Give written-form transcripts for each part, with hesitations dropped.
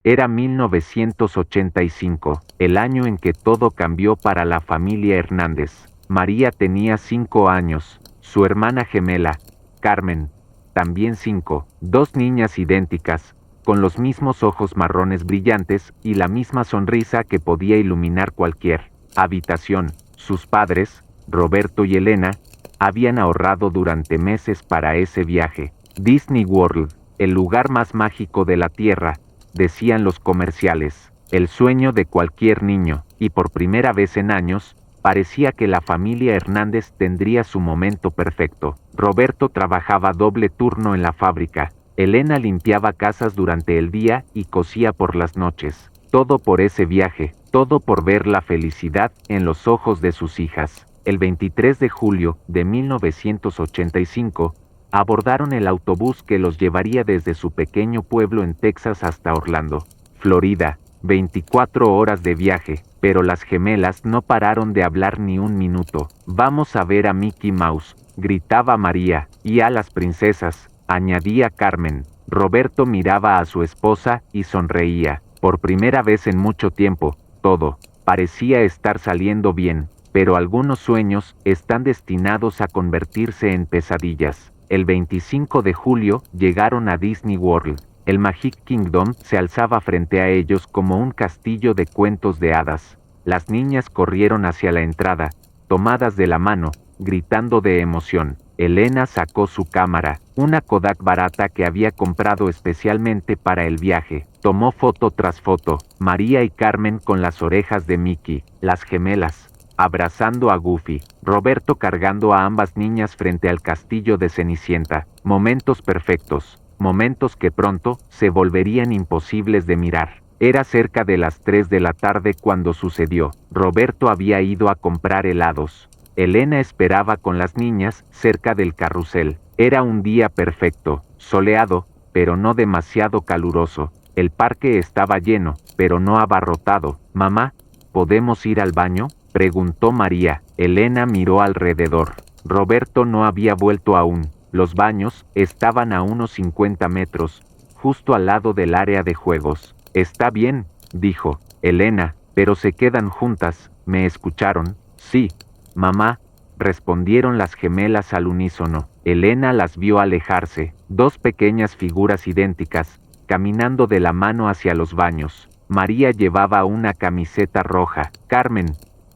Era 1985, el año en que todo cambió para la familia Hernández. María tenía 5 años, su hermana gemela, Carmen, también 5, dos niñas idénticas, con los mismos ojos marrones brillantes y la misma sonrisa que podía iluminar cualquier habitación. Sus padres, Roberto y Elena, habían ahorrado durante meses para ese viaje. Disney World, el lugar más mágico de la Tierra, decían los comerciales, el sueño de cualquier niño, y por primera vez en años, parecía que la familia Hernández tendría su momento perfecto. Roberto trabajaba doble turno en la fábrica. Elena limpiaba casas durante el día y cosía por las noches. Todo por ese viaje, todo por ver la felicidad en los ojos de sus hijas. El 23 de julio de 1985, abordaron el autobús que los llevaría desde su pequeño pueblo en Texas hasta Orlando, Florida. 24 horas de viaje, pero las gemelas no pararon de hablar ni un minuto. Vamos a ver a Mickey Mouse, gritaba María, y a las princesas, añadía Carmen. Roberto miraba a su esposa y sonreía. Por primera vez en mucho tiempo, todo parecía estar saliendo bien, pero algunos sueños están destinados a convertirse en pesadillas. El 25 de julio llegaron a Disney World. El Magic Kingdom se alzaba frente a ellos como un castillo de cuentos de hadas. Las niñas corrieron hacia la entrada, tomadas de la mano, gritando de emoción. Elena sacó su cámara, una Kodak barata que había comprado especialmente para el viaje. Tomó foto tras foto, María y Carmen con las orejas de Mickey, las gemelas, abrazando a Goofy, Roberto cargando a ambas niñas frente al castillo de Cenicienta. Momentos perfectos, momentos que pronto se volverían imposibles de mirar. Era cerca de las 3 de la tarde cuando sucedió. Roberto había ido a comprar helados. Elena esperaba con las niñas cerca del carrusel. Era un día perfecto, soleado, pero no demasiado caluroso. El parque estaba lleno, pero no abarrotado. «Mamá, ¿podemos ir al baño?», preguntó María. Elena miró alrededor. Roberto no había vuelto aún. Los baños estaban a unos 50 metros, justo al lado del área de juegos. «Está bien», dijo Elena, «pero se quedan juntas». «¿Me escucharon?». «Sí, mamá», respondieron las gemelas al unísono. Elena las vio alejarse, dos pequeñas figuras idénticas, caminando de la mano hacia los baños. María llevaba una camiseta roja, Carmen,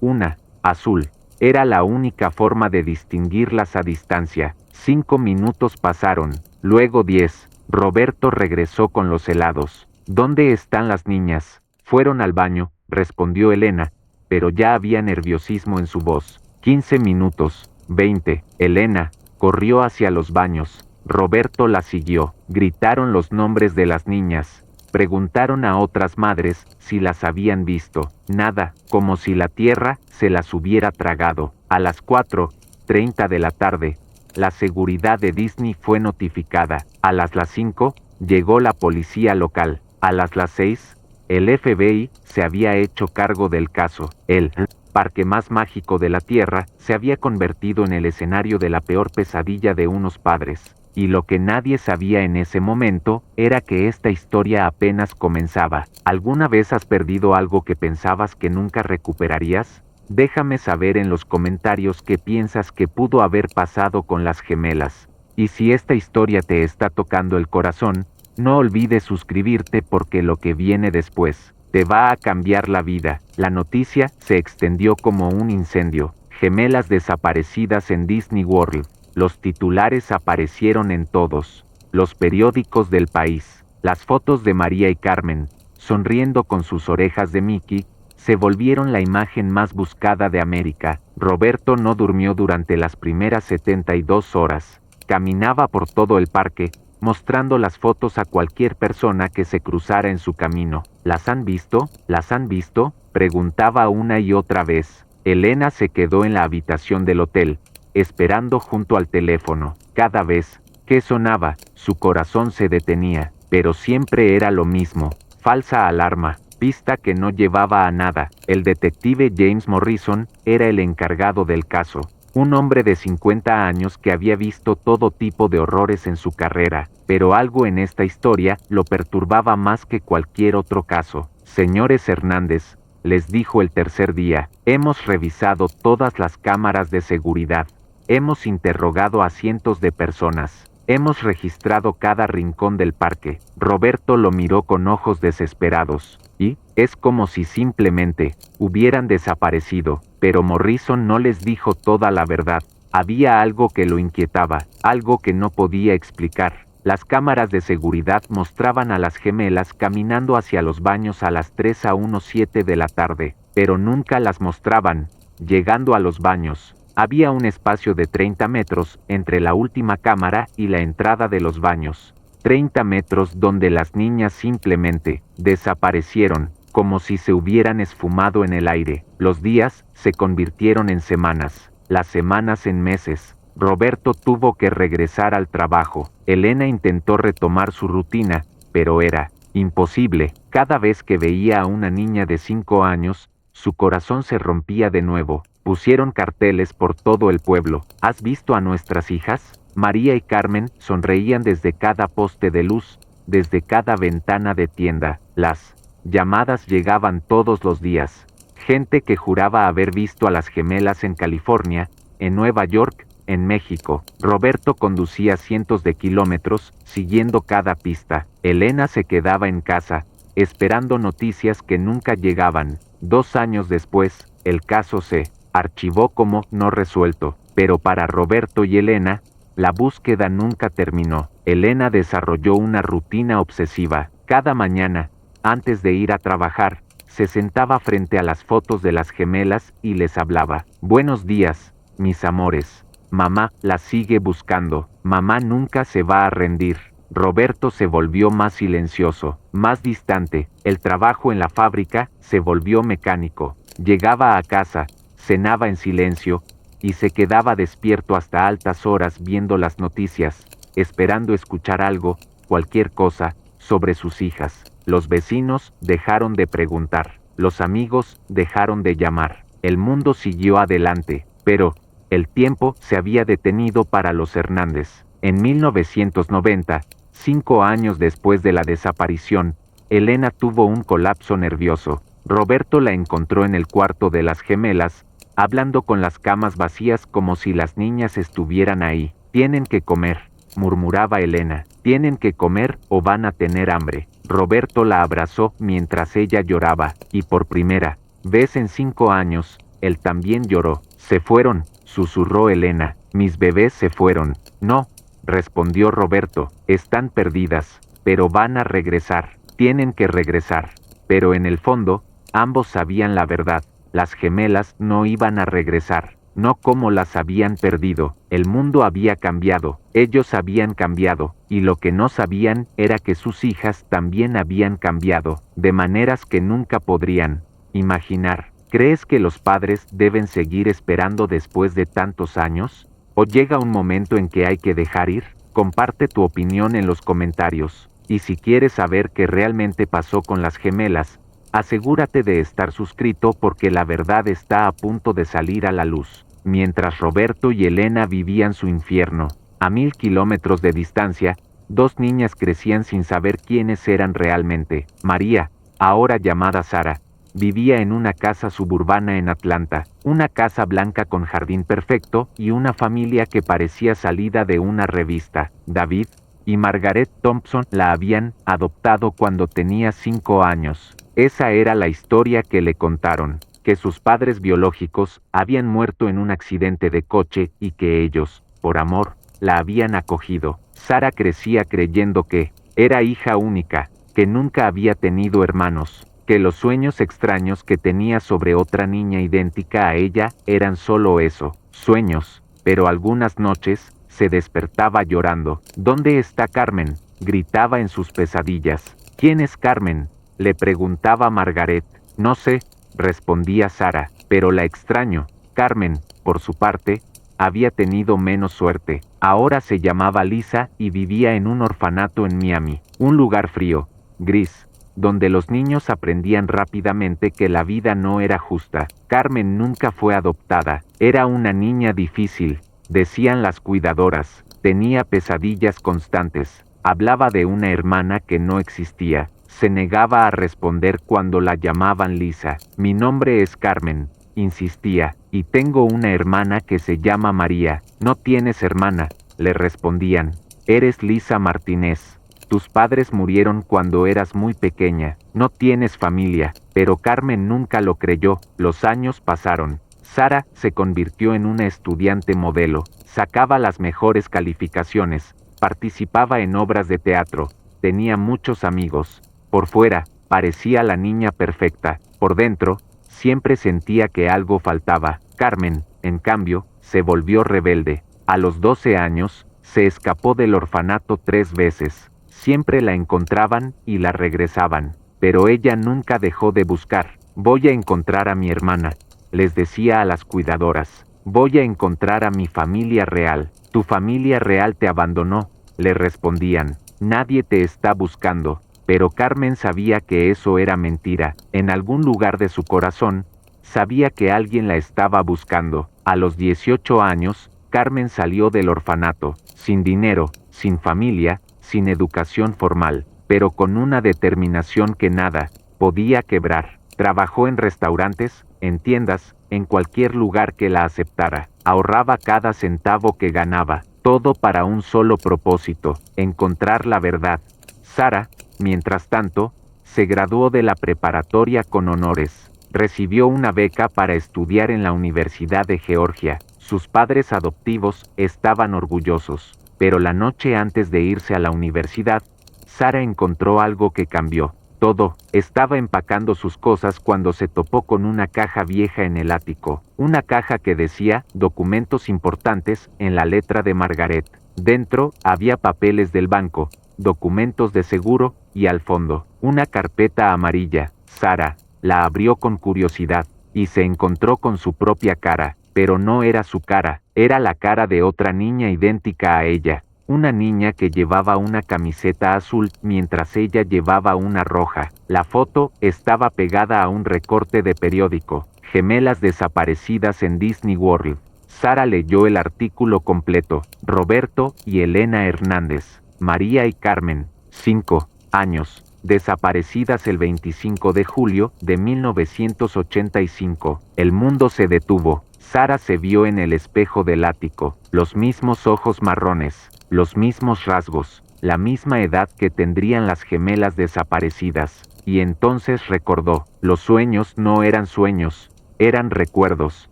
una azul. Era la única forma de distinguirlas a distancia. 5 minutos pasaron, luego 10. Roberto regresó con los helados. «¿Dónde están las niñas?». «Fueron al baño», respondió Elena, pero ya había nerviosismo en su voz. 15 minutos, 20. Elena corrió hacia los baños. Roberto la siguió. Gritaron los nombres de las niñas. Preguntaron a otras madres si las habían visto. Nada, como si la tierra se las hubiera tragado. A las 4:30 de la tarde, la seguridad de Disney fue notificada. A las 5, llegó la policía local. A las 6, el FBI se había hecho cargo del caso. El parque más mágico de la Tierra se había convertido en el escenario de la peor pesadilla de unos padres. Y lo que nadie sabía en ese momento era que esta historia apenas comenzaba. ¿Alguna vez has perdido algo que pensabas que nunca recuperarías? Déjame saber en los comentarios qué piensas que pudo haber pasado con las gemelas. Y si esta historia te está tocando el corazón, no olvides suscribirte porque lo que viene después te va a cambiar la vida. La noticia se extendió como un incendio. Gemelas desaparecidas en Disney World. Los titulares aparecieron en todos los periódicos del país. Las fotos de María y Carmen, sonriendo con sus orejas de Mickey, se volvieron la imagen más buscada de América. Roberto no durmió durante las primeras 72 horas. Caminaba por todo el parque, mostrando las fotos a cualquier persona que se cruzara en su camino. ¿Las han visto? ¿Las han visto?, preguntaba una y otra vez. Elena se quedó en la habitación del hotel, esperando junto al teléfono. Cada vez que sonaba, su corazón se detenía, pero siempre era lo mismo. Falsa alarma, pista que no llevaba a nada. El detective James Morrison era el encargado del caso. un hombre de 50 años que había visto todo tipo de horrores en su carrera, pero algo en esta historia lo perturbaba más que cualquier otro caso. Señores Hernández, les dijo el tercer día, hemos revisado todas las cámaras de seguridad. Hemos interrogado a cientos de personas. Hemos registrado cada rincón del parque. Roberto lo miró con ojos desesperados, y es como si simplemente hubieran desaparecido, pero Morrison no les dijo toda la verdad. Había algo que lo inquietaba, algo que no podía explicar. Las cámaras de seguridad mostraban a las gemelas caminando hacia los baños a las 3:17 de la tarde, pero nunca las mostraban llegando a los baños. Había un espacio de 30 metros entre la última cámara y la entrada de los baños. 30 metros donde las niñas simplemente desaparecieron, como si se hubieran esfumado en el aire. Los días se convirtieron en semanas, las semanas en meses. Roberto tuvo que regresar al trabajo. Elena intentó retomar su rutina, pero era imposible. Cada vez que veía a una niña de 5 años, su corazón se rompía de nuevo. Pusieron carteles por todo el pueblo. ¿Has visto a nuestras hijas? María y Carmen sonreían desde cada poste de luz, desde cada ventana de tienda. Las llamadas llegaban todos los días. Gente que juraba haber visto a las gemelas en California, en Nueva York, en México. Roberto conducía cientos de kilómetros, siguiendo cada pista. Elena se quedaba en casa, esperando noticias que nunca llegaban. 2 años después, el caso se archivó como no resuelto, pero para Roberto y Elena, la búsqueda nunca terminó. Elena desarrolló una rutina obsesiva. Cada mañana, antes de ir a trabajar, se sentaba frente a las fotos de las gemelas y les hablaba. Buenos días, mis amores. Mamá las sigue buscando. Mamá nunca se va a rendir. Roberto se volvió más silencioso, más distante. El trabajo en la fábrica se volvió mecánico. Llegaba a casa, cenaba en silencio, y se quedaba despierto hasta altas horas viendo las noticias, esperando escuchar algo, cualquier cosa, sobre sus hijas. Los vecinos dejaron de preguntar. Los amigos dejaron de llamar. El mundo siguió adelante, pero el tiempo se había detenido para los Hernández. En 1990, 5 años después de la desaparición, Elena tuvo un colapso nervioso. Roberto la encontró en el cuarto de las gemelas, hablando con las camas vacías como si las niñas estuvieran ahí. Tienen que comer, murmuraba Elena. Tienen que comer o van a tener hambre. Roberto la abrazó mientras ella lloraba, y por primera vez en 5 años, él también lloró. Se fueron, susurró Elena. Mis bebés se fueron. No, respondió Roberto, están perdidas, pero van a regresar. Tienen que regresar. Pero en el fondo, ambos sabían la verdad. Las gemelas no iban a regresar. No como las habían perdido. El mundo había cambiado. Ellos habían cambiado. Y lo que no sabían era que sus hijas también habían cambiado, de maneras que nunca podrían imaginar. ¿Crees que los padres deben seguir esperando después de tantos años? ¿O llega un momento en que hay que dejar ir? Comparte tu opinión en los comentarios. Y si quieres saber qué realmente pasó con las gemelas, asegúrate de estar suscrito porque la verdad está a punto de salir a la luz. Mientras Roberto y Elena vivían su infierno, a 1000 kilómetros de distancia, 2 niñas crecían sin saber quiénes eran realmente. María, ahora llamada Sara, vivía en una casa suburbana en Atlanta, una casa blanca con jardín perfecto y una familia que parecía salida de una revista. David y Margaret Thompson la habían adoptado cuando tenía 5 años. Esa era la historia que le contaron, que sus padres biológicos habían muerto en un accidente de coche y que ellos, por amor, la habían acogido. Sara crecía creyendo que era hija única, que nunca había tenido hermanos, que los sueños extraños que tenía sobre otra niña idéntica a ella eran solo eso, sueños, pero algunas noches se despertaba llorando. ¿Dónde está Carmen?, gritaba en sus pesadillas. ¿Quién es Carmen?, le preguntaba Margaret. No sé, respondía Sara, pero la extraño. Carmen, por su parte, había tenido menos suerte. Ahora se llamaba Lisa y vivía en un orfanato en Miami, un lugar frío, gris, donde los niños aprendían rápidamente que la vida no era justa. Carmen nunca fue adoptada, era una niña difícil, decían las cuidadoras, tenía pesadillas constantes, hablaba de una hermana que no existía, se negaba a responder cuando la llamaban Lisa. Mi nombre es Carmen, insistía, y tengo una hermana que se llama María. No tienes hermana, le respondían, eres Lisa Martínez. Tus padres murieron cuando eras muy pequeña, no tienes familia, pero Carmen nunca lo creyó. Los años pasaron. Sara se convirtió en una estudiante modelo, sacaba las mejores calificaciones, participaba en obras de teatro, tenía muchos amigos. Por fuera, parecía la niña perfecta, por dentro, siempre sentía que algo faltaba. Carmen, en cambio, se volvió rebelde. A los 12 años, se escapó del orfanato 3 veces. Siempre la encontraban y la regresaban, pero ella nunca dejó de buscar. Voy a encontrar a mi hermana, les decía a las cuidadoras. Voy a encontrar a mi familia real. Tu familia real te abandonó, le respondían. Nadie te está buscando. Pero Carmen sabía que eso era mentira. En algún lugar de su corazón, sabía que alguien la estaba buscando. A los 18 años, Carmen salió del orfanato, sin dinero, sin familia, sin educación formal, pero con una determinación que nada podía quebrar. Trabajó en restaurantes, en tiendas, en cualquier lugar que la aceptara. Ahorraba cada centavo que ganaba, todo para un solo propósito, encontrar la verdad. Sara, mientras tanto, se graduó de la preparatoria con honores. Recibió una beca para estudiar en la Universidad de Georgia. Sus padres adoptivos estaban orgullosos, pero la noche antes de irse a la universidad, Sara encontró algo que cambió todo. Estaba empacando sus cosas cuando se topó con una caja vieja en el ático, una caja que decía documentos importantes en la letra de Margaret. Dentro había papeles del banco, documentos de seguro, y al fondo, una carpeta amarilla. Sara la abrió con curiosidad, y se encontró con su propia cara, pero no era su cara, era la cara de otra niña idéntica a ella, una niña que llevaba una camiseta azul mientras ella llevaba una roja. La foto estaba pegada a un recorte de periódico, gemelas desaparecidas en Disney World. Sara leyó el artículo completo. Roberto y Elena Hernández, María y Carmen, 5 años, desaparecidas el 25 de julio de 1985. El mundo se detuvo. Sara se vio en el espejo del ático, los mismos ojos marrones, los mismos rasgos, la misma edad que tendrían las gemelas desaparecidas, y entonces recordó, los sueños no eran sueños, eran recuerdos.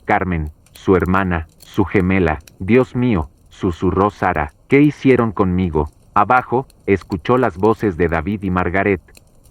Carmen, su hermana, su gemela. Dios mío, susurró Sara, ¿qué hicieron conmigo? Abajo, escuchó las voces de David y Margaret,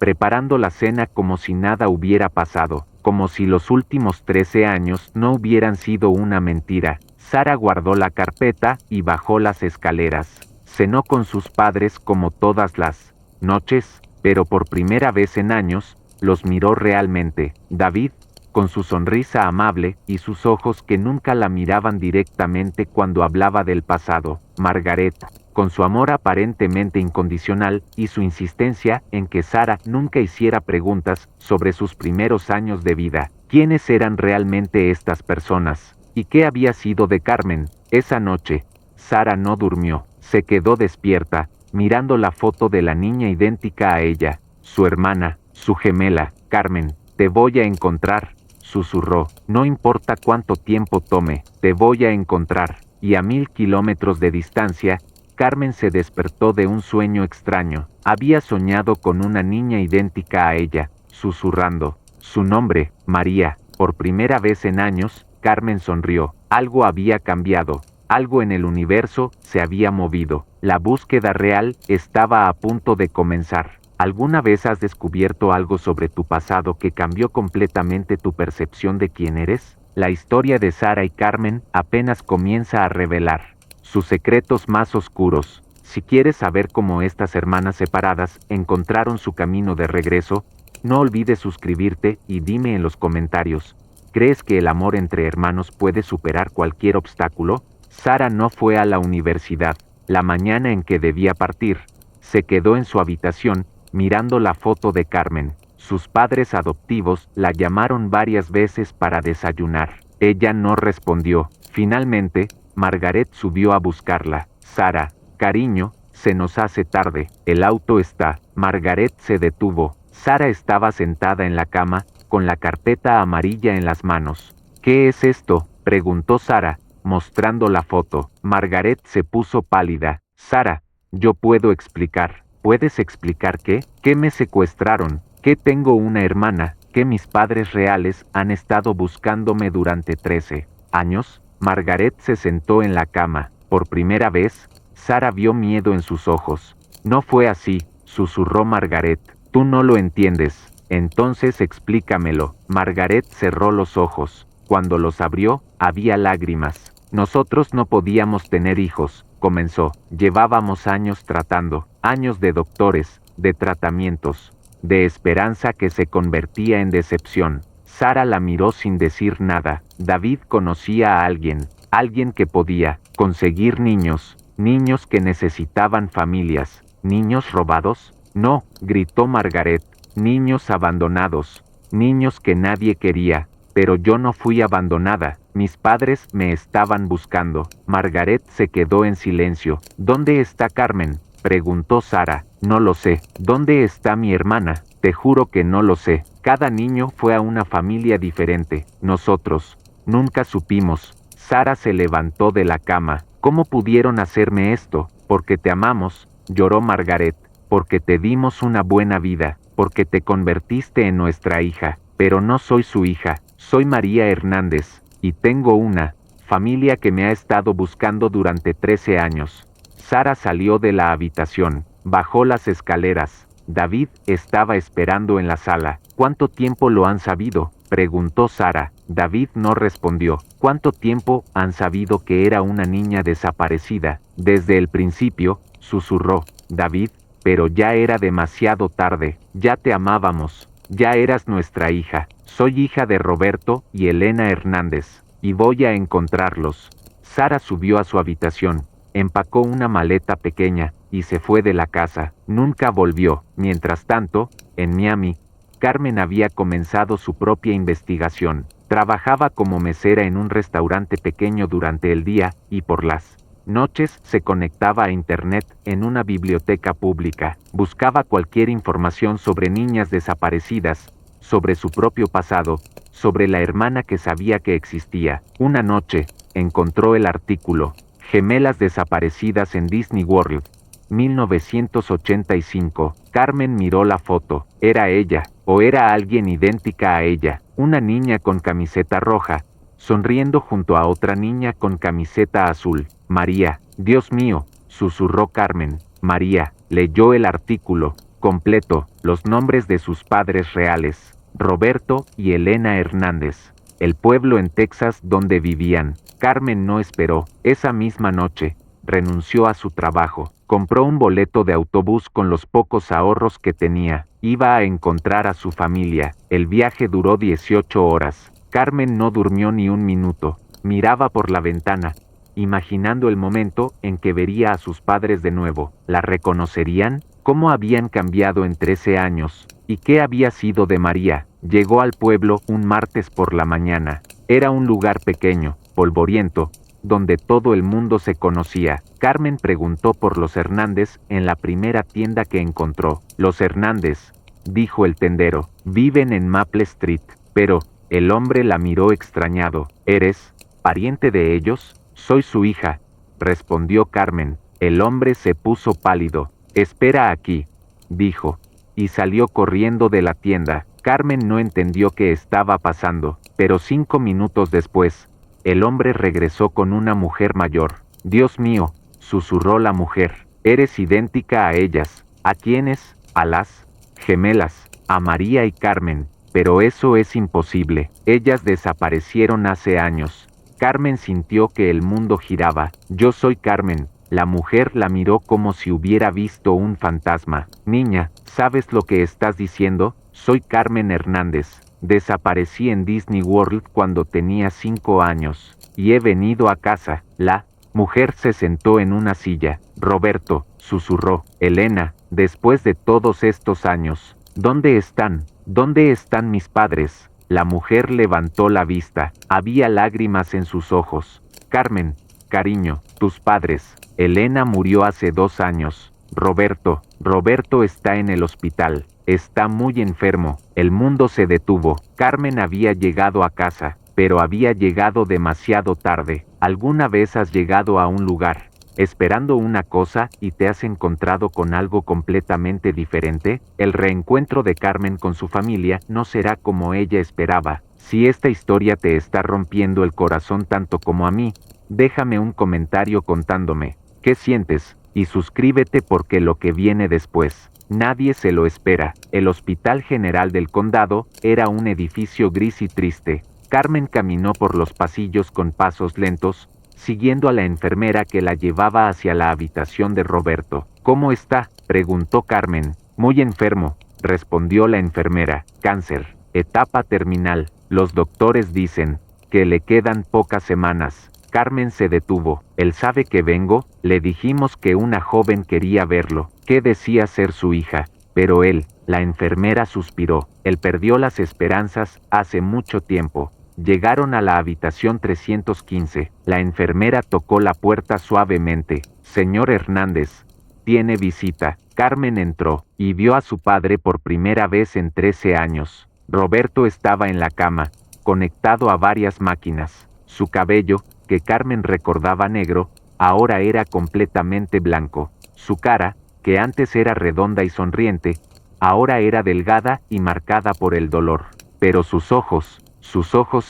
preparando la cena como si nada hubiera pasado, como si los últimos 13 años no hubieran sido una mentira. Sara guardó la carpeta y bajó las escaleras. Cenó con sus padres como todas las noches, pero por primera vez en años, los miró realmente. David, con su sonrisa amable y sus ojos que nunca la miraban directamente cuando hablaba del pasado. Margaret, con su amor aparentemente incondicional y su insistencia en que Sara nunca hiciera preguntas sobre sus primeros años de vida. ¿Quiénes eran realmente estas personas? ¿Y qué había sido de Carmen? Esa noche, Sara no durmió. Se quedó despierta, mirando la foto de la niña idéntica a ella, su hermana, su gemela. Carmen, te voy a encontrar, susurró. No importa cuánto tiempo tome, te voy a encontrar. Y a 1000 kilómetros de distancia, Carmen se despertó de un sueño extraño. Había soñado con una niña idéntica a ella, susurrando su nombre, María. Por primera vez en años, Carmen sonrió. Algo había cambiado. Algo en el universo se había movido. La búsqueda real estaba a punto de comenzar. ¿Alguna vez has descubierto algo sobre tu pasado que cambió completamente tu percepción de quién eres? La historia de Sara y Carmen apenas comienza a revelar sus secretos más oscuros. Si quieres saber cómo estas hermanas separadas encontraron su camino de regreso, no olvides suscribirte y dime en los comentarios, ¿crees que el amor entre hermanos puede superar cualquier obstáculo? Sara no fue a la universidad. La mañana en que debía partir, se quedó en su habitación mirando la foto de Carmen. Sus padres adoptivos la llamaron varias veces para desayunar. Ella no respondió. Finalmente, Margaret subió a buscarla. Sara, cariño, se nos hace tarde. El auto está. Margaret se detuvo. Sara estaba sentada en la cama, con la carpeta amarilla en las manos. ¿Qué es esto?, preguntó Sara, mostrando la foto. Margaret se puso pálida. Sara, yo puedo explicar. ¿Puedes explicar qué? ¿Que me secuestraron? ¿Que tengo una hermana? ¿Que mis padres reales han estado buscándome durante 13 años? Margaret se sentó en la cama. Por primera vez, Sara vio miedo en sus ojos. No fue así, susurró Margaret. Tú no lo entiendes. Entonces explícamelo. Margaret cerró los ojos. Cuando los abrió, había lágrimas. Nosotros no podíamos tener hijos, comenzó. Llevábamos años tratando, años de doctores, de tratamientos, de esperanza que se convertía en decepción. Sara la miró sin decir nada. David conocía a alguien que podía conseguir niños, niños que necesitaban familias. ¿Niños robados? No, gritó Margaret. Niños abandonados, niños que nadie quería. Pero yo no fui abandonada, mis padres me estaban buscando. Margaret se quedó en silencio. ¿Dónde está Carmen?, preguntó Sara. No lo sé. ¿Dónde está mi hermana? Te juro que no lo sé. Cada niño fue a una familia diferente. Nosotros nunca supimos. Sara se levantó de la cama. ¿Cómo pudieron hacerme esto? Porque te amamos, lloró Margaret. Porque te dimos una buena vida. Porque te convertiste en nuestra hija. Pero no soy su hija. Soy María Hernández, y tengo una familia que me ha estado buscando durante 13 años. Sara salió de la habitación, bajó las escaleras. David estaba esperando en la sala. ¿Cuánto tiempo lo han sabido?, preguntó Sara. David no respondió. ¿Cuánto tiempo han sabido que era una niña desaparecida? Desde el principio, susurró David, pero ya era demasiado tarde. Ya te amábamos. Ya eras nuestra hija. Soy hija de Roberto y Elena Hernández, y voy a encontrarlos. Sara subió a su habitación, empacó una maleta pequeña, y se fue de la casa. Nunca volvió. Mientras tanto, en Miami, Carmen había comenzado su propia investigación. Trabajaba como mesera en un restaurante pequeño durante el día, y por las noches se conectaba a internet en una biblioteca pública. Buscaba cualquier información sobre niñas desaparecidas, sobre su propio pasado, sobre la hermana que sabía que existía. Una noche, encontró el artículo, Gemelas desaparecidas en Disney World, 1985. Carmen miró la foto. Era ella, o era alguien idéntica a ella, una niña con camiseta roja, sonriendo junto a otra niña con camiseta azul. María, Dios mío, susurró Carmen. María leyó el artículo completo, los nombres de sus padres reales, Roberto y Elena Hernández, el pueblo en Texas donde vivían. Carmen no esperó. Esa misma noche, renunció a su trabajo, compró un boleto de autobús con los pocos ahorros que tenía. Iba a encontrar a su familia. El viaje duró 18 horas. Carmen no durmió ni un minuto. Miraba por la ventana, imaginando el momento en que vería a sus padres de nuevo. ¿La reconocerían? ¿Cómo habían cambiado en 13 años? ¿Y qué había sido de María? Llegó al pueblo un martes por la mañana. Era un lugar pequeño, polvoriento, donde todo el mundo se conocía. Carmen preguntó por los Hernández en la primera tienda que encontró. Los Hernández, dijo el tendero, viven en Maple Street. Pero, el hombre la miró extrañado. ¿Eres pariente de ellos? Soy su hija, respondió Carmen. El hombre se puso pálido. Espera aquí, dijo, y salió corriendo de la tienda. Carmen no entendió qué estaba pasando, pero 5 minutos después, el hombre regresó con una mujer mayor. Dios mío, susurró la mujer, eres idéntica a ellas. ¿A quiénes? A las gemelas, a María y Carmen. Pero eso es imposible. Ellas desaparecieron hace años. Carmen sintió que el mundo giraba. Yo soy Carmen. La mujer la miró como si hubiera visto un fantasma. Niña, ¿sabes lo que estás diciendo? Soy Carmen Hernández. Desaparecí en Disney World cuando tenía 5 años. Y he venido a casa. La mujer se sentó en una silla. Roberto, susurró. Elena, Después de todos estos años, ¿dónde están? ¿Dónde están mis padres? La mujer levantó la vista. Había lágrimas en sus ojos. Carmen, cariño, tus padres. Elena murió hace 2 años. Roberto está en el hospital. Está muy enfermo. El mundo se detuvo. Carmen había llegado a casa, pero había llegado demasiado tarde. ¿Alguna vez has llegado a un lugar esperando una cosa y te has encontrado con algo completamente diferente? El reencuentro de Carmen con su familia no será como ella esperaba. Si esta historia te está rompiendo el corazón tanto como a mí, déjame un comentario contándome qué sientes, y suscríbete porque lo que viene después, nadie se lo espera. El Hospital General del Condado era un edificio gris y triste. Carmen caminó por los pasillos con pasos lentos, siguiendo a la enfermera que la llevaba hacia la habitación de Roberto. ¿Cómo está?, preguntó Carmen. Muy enfermo, respondió la enfermera. Cáncer, etapa terminal. Los doctores dicen que le quedan pocas semanas. Carmen se detuvo. ¿Él sabe que vengo? Le dijimos que una joven quería verlo, que decía ser su hija, pero él, la enfermera suspiró. Él perdió las esperanzas hace mucho tiempo. Llegaron a la habitación 315. La enfermera tocó la puerta suavemente. Señor Hernández, tiene visita. Carmen entró y vio a su padre por primera vez en 13 años. Roberto estaba en la cama, conectado a varias máquinas. Su cabello, que Carmen recordaba negro, ahora era completamente blanco. Su cara, que antes era redonda y sonriente, ahora era delgada y marcada por el dolor. Pero sus ojos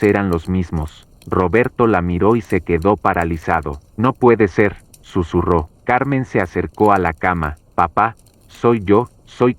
eran los mismos. Roberto la miró y se quedó paralizado. No puede ser, susurró. Carmen se acercó a la cama. Papá, soy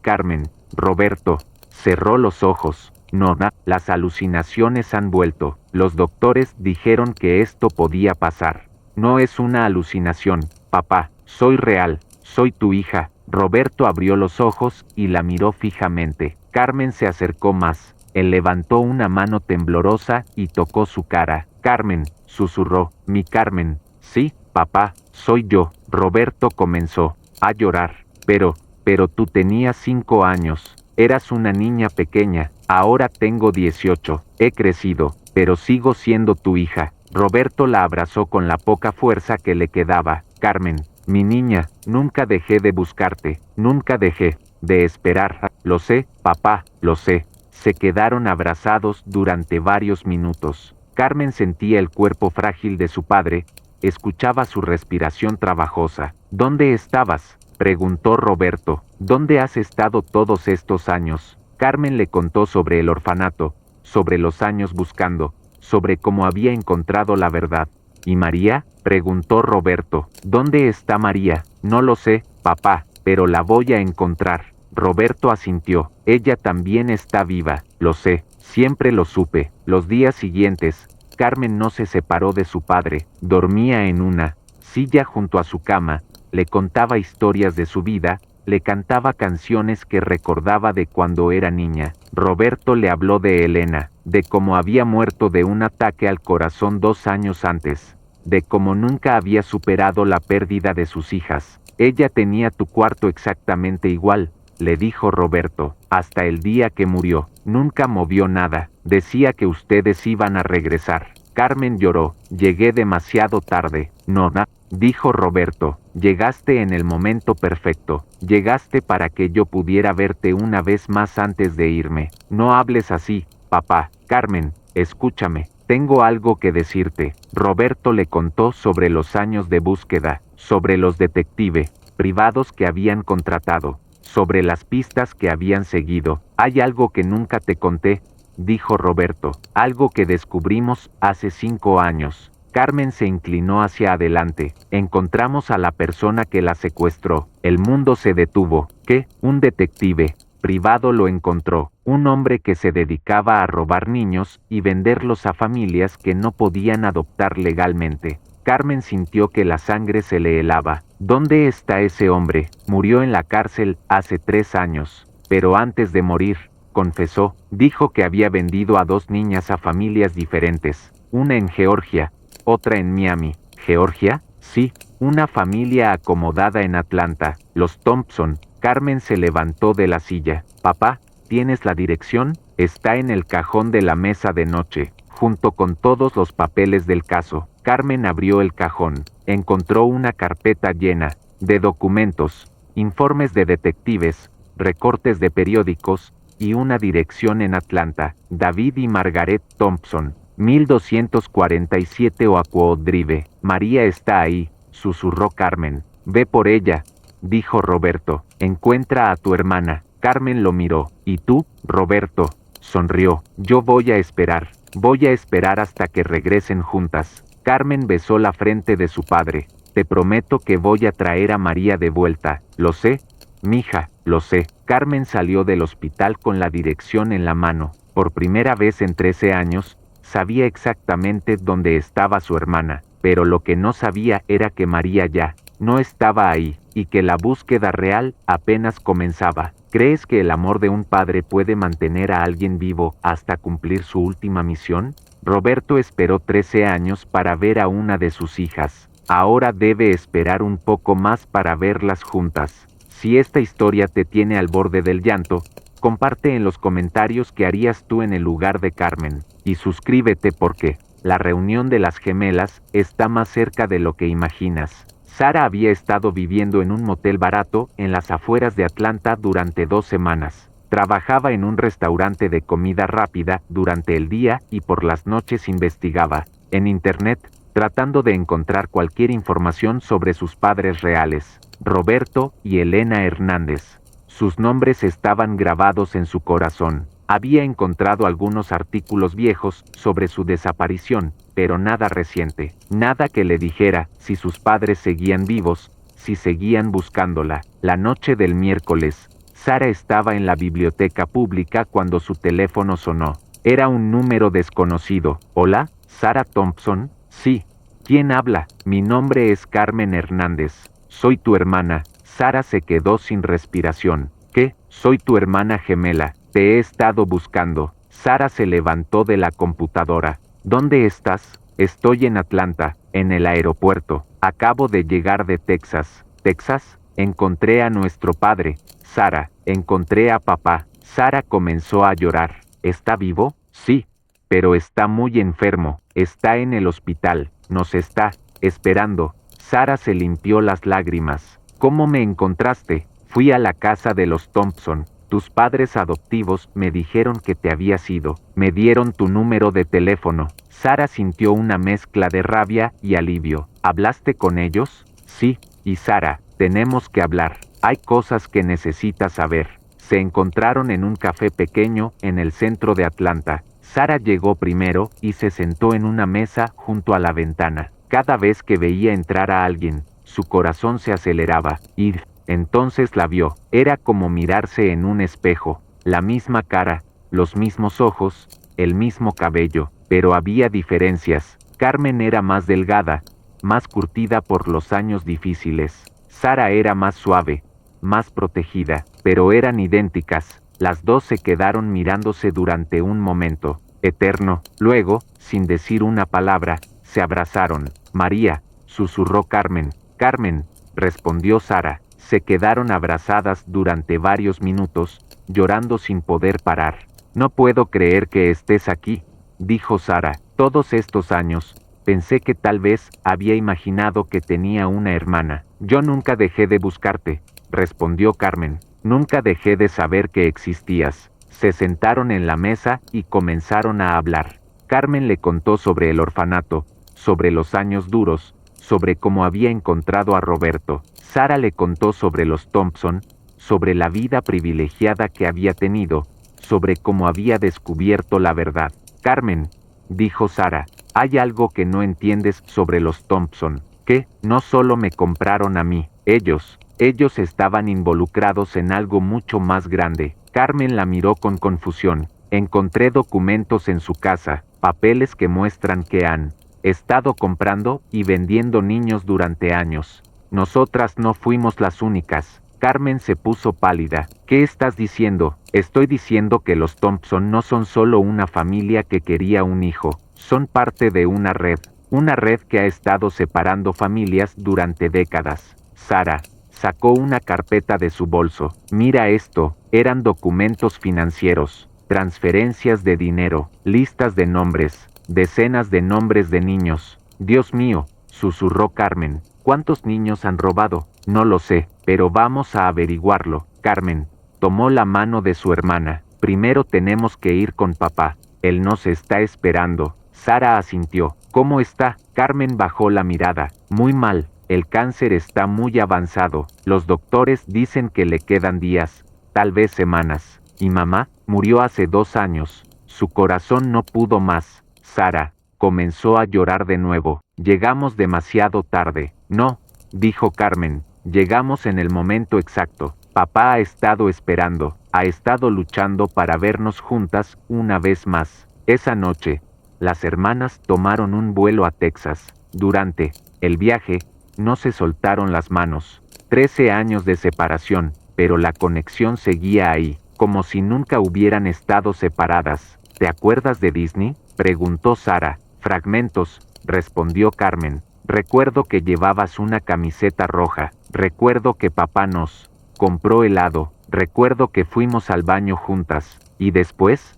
Carmen. Roberto cerró los ojos. No, las alucinaciones han vuelto. Los doctores dijeron que esto podía pasar. No es una alucinación, papá, soy real, soy tu hija. Roberto abrió los ojos y la miró fijamente. Carmen se acercó más. Él levantó una mano temblorosa y tocó su cara. Carmen, susurró. Mi Carmen. Sí, papá, soy yo. Roberto comenzó a llorar. Pero tú tenías 5 años. Eras una niña pequeña. Ahora tengo 18. He crecido, pero sigo siendo tu hija. Roberto la abrazó con la poca fuerza que le quedaba. Carmen, mi niña, nunca dejé de buscarte. Nunca dejé de esperar. Lo sé, papá, lo sé. Se quedaron abrazados durante varios minutos. Carmen sentía el cuerpo frágil de su padre, escuchaba su respiración trabajosa. ¿Dónde estabas?, preguntó Roberto. ¿Dónde has estado todos estos años? Carmen le contó sobre el orfanato, sobre los años buscando, sobre cómo había encontrado la verdad. ¿Y María?, preguntó Roberto. ¿Dónde está María? No lo sé, papá, pero la voy a encontrar. Roberto asintió. Ella también está viva. Lo sé, siempre lo supe. Los días siguientes, Carmen no se separó de su padre. Dormía en una silla junto a su cama, le contaba historias de su vida, le cantaba canciones que recordaba de cuando era niña. Roberto le habló de Elena, de cómo había muerto de un ataque al corazón 2 años antes, de cómo nunca había superado la pérdida de sus hijas. Ella tenía tu cuarto exactamente igual, le dijo Roberto, hasta el día que murió. Nunca movió nada. Decía que ustedes iban a regresar. Carmen lloró. Llegué demasiado tarde. No, dijo Roberto. Llegaste en el momento perfecto. Llegaste para que yo pudiera verte una vez más antes de irme. No hables así, papá. Carmen, escúchame. Tengo algo que decirte. Roberto le contó sobre los años de búsqueda, sobre los detectives privados que habían contratado, sobre las pistas que habían seguido. Hay algo que nunca te conté, dijo Roberto, algo que descubrimos hace 5 años. Carmen se inclinó hacia adelante. Encontramos a la persona que la secuestró. El mundo se detuvo. ¿Qué? Un detective privado lo encontró. Un hombre que se dedicaba a robar niños y venderlos a familias que no podían adoptar legalmente. Carmen sintió que la sangre se le helaba. ¿Dónde está ese hombre? Murió en la cárcel hace 3 años. Pero antes de morir, confesó, dijo que había vendido a 2 niñas a familias diferentes. Una en Georgia, otra en Miami. ¿Georgia? Sí, una familia acomodada en Atlanta. Los Thompson. Carmen se levantó de la silla. Papá, ¿tienes la dirección? Está en el cajón de la mesa de noche, junto con todos los papeles del caso. Carmen abrió el cajón. Encontró una carpeta llena de documentos, informes de detectives, recortes de periódicos, y una dirección en Atlanta. David y Margaret Thompson, 1247 Oakwood Drive. María está ahí, susurró Carmen. Ve por ella, dijo Roberto. Encuentra a tu hermana. Carmen lo miró. ¿Y tú, Roberto? Sonrió. Yo voy a esperar. Voy a esperar hasta que regresen juntas. Carmen besó la frente de su padre. Te prometo que voy a traer a María de vuelta. Lo sé, mija, lo sé. Carmen salió del hospital con la dirección en la mano. Por primera vez en 13 años, sabía exactamente dónde estaba su hermana, pero lo que no sabía era que María ya no estaba ahí, y que la búsqueda real apenas comenzaba. ¿Crees que el amor de un padre puede mantener a alguien vivo hasta cumplir su última misión? Roberto esperó 13 años para ver a una de sus hijas. Ahora debe esperar un poco más para verlas juntas. Si esta historia te tiene al borde del llanto, comparte en los comentarios qué harías tú en el lugar de Carmen. Y suscríbete porque la reunión de las gemelas está más cerca de lo que imaginas. Sara había estado viviendo en un motel barato en las afueras de Atlanta durante 2 semanas. Trabajaba en un restaurante de comida rápida durante el día y por las noches investigaba en internet, tratando de encontrar cualquier información sobre sus padres reales, Roberto y Elena Hernández. Sus nombres estaban grabados en su corazón. Había encontrado algunos artículos viejos sobre su desaparición, pero nada reciente, nada que le dijera si sus padres seguían vivos, si seguían buscándola. La noche del miércoles, Sara estaba en la biblioteca pública cuando su teléfono sonó. Era un número desconocido. ¿Hola, Sara Thompson? Sí. ¿Quién habla? Mi nombre es Carmen Hernández. Soy tu hermana. Sara se quedó sin respiración. ¿Qué? Soy tu hermana gemela. Te he estado buscando. Sara se levantó de la computadora. ¿Dónde estás? Estoy en Atlanta, en el aeropuerto. Acabo de llegar de Texas. ¿Texas? Encontré a nuestro padre. Sara, encontré a papá. Sara comenzó a llorar. ¿Está vivo? Sí, pero está muy enfermo. Está en el hospital. Nos está esperando. Sara se limpió las lágrimas. ¿Cómo me encontraste? Fui a la casa de los Thompson. Tus padres adoptivos me dijeron que te habías ido. Me dieron tu número de teléfono. Sara sintió una mezcla de rabia y alivio. ¿Hablaste con ellos? Sí. Y Sara, tenemos que hablar. Hay cosas que necesitas saber. Se encontraron en un café pequeño en el centro de Atlanta. Sara llegó primero y se sentó en una mesa junto a la ventana. Cada vez que veía entrar a alguien, su corazón se aceleraba. Y entonces la vio. Era como mirarse en un espejo. La misma cara, los mismos ojos, el mismo cabello, pero había diferencias. Carmen era más delgada, más curtida por los años difíciles. Sara era más suave, más protegida, pero eran idénticas. Las dos se quedaron mirándose durante un momento eterno. Luego, sin decir una palabra, se abrazaron. María, susurró Carmen. Carmen, respondió Sara. Se quedaron abrazadas durante varios minutos, llorando sin poder parar. No puedo creer que estés aquí, dijo Sara. Todos estos años, pensé que tal vez había imaginado que tenía una hermana. Yo nunca dejé de buscarte, respondió Carmen. Nunca dejé de saber que existías. Se sentaron en la mesa y comenzaron a hablar. Carmen le contó sobre el orfanato, sobre los años duros, sobre cómo había encontrado a Roberto. Sara le contó sobre los Thompson, sobre la vida privilegiada que había tenido, sobre cómo había descubierto la verdad. Carmen, dijo Sara, hay algo que no entiendes sobre los Thompson, que no solo me compraron a mí, ellos estaban involucrados en algo mucho más grande. Carmen la miró con confusión. Encontré documentos en su casa, papeles que muestran que han estado comprando y vendiendo niños durante años. Nosotras no fuimos las únicas. Carmen se puso pálida. ¿Qué estás diciendo? Estoy diciendo que los Thompson no son solo una familia que quería un hijo, son parte de una red que ha estado separando familias durante décadas. Sara, Sacó una carpeta de su bolso. Mira esto, eran documentos financieros, transferencias de dinero, listas de nombres, decenas de nombres de niños. Dios mío, susurró Carmen. ¿Cuántos niños han robado? No lo sé, pero vamos a averiguarlo. Carmen tomó la mano de su hermana. Primero tenemos que ir con papá. Él nos está esperando. Sara asintió. ¿Cómo está? Carmen bajó la mirada. Muy mal. El cáncer está muy avanzado. Los doctores dicen que le quedan días, tal vez semanas. Y mamá murió hace 2 años. Su corazón no pudo más. Sara comenzó a llorar de nuevo. Llegamos demasiado tarde. No, dijo Carmen. Llegamos en el momento exacto. Papá ha estado esperando, ha estado luchando para vernos juntas una vez más. Esa noche, las hermanas tomaron un vuelo a Texas. Durante el viaje, no se soltaron las manos. 13 años de separación, pero la conexión seguía ahí, como si nunca hubieran estado separadas. ¿Te acuerdas de Disney?, preguntó Sara. Fragmentos, respondió Carmen. Recuerdo que llevabas una camiseta roja. Recuerdo que papá nos compró helado. Recuerdo que fuimos al baño juntas. Y después,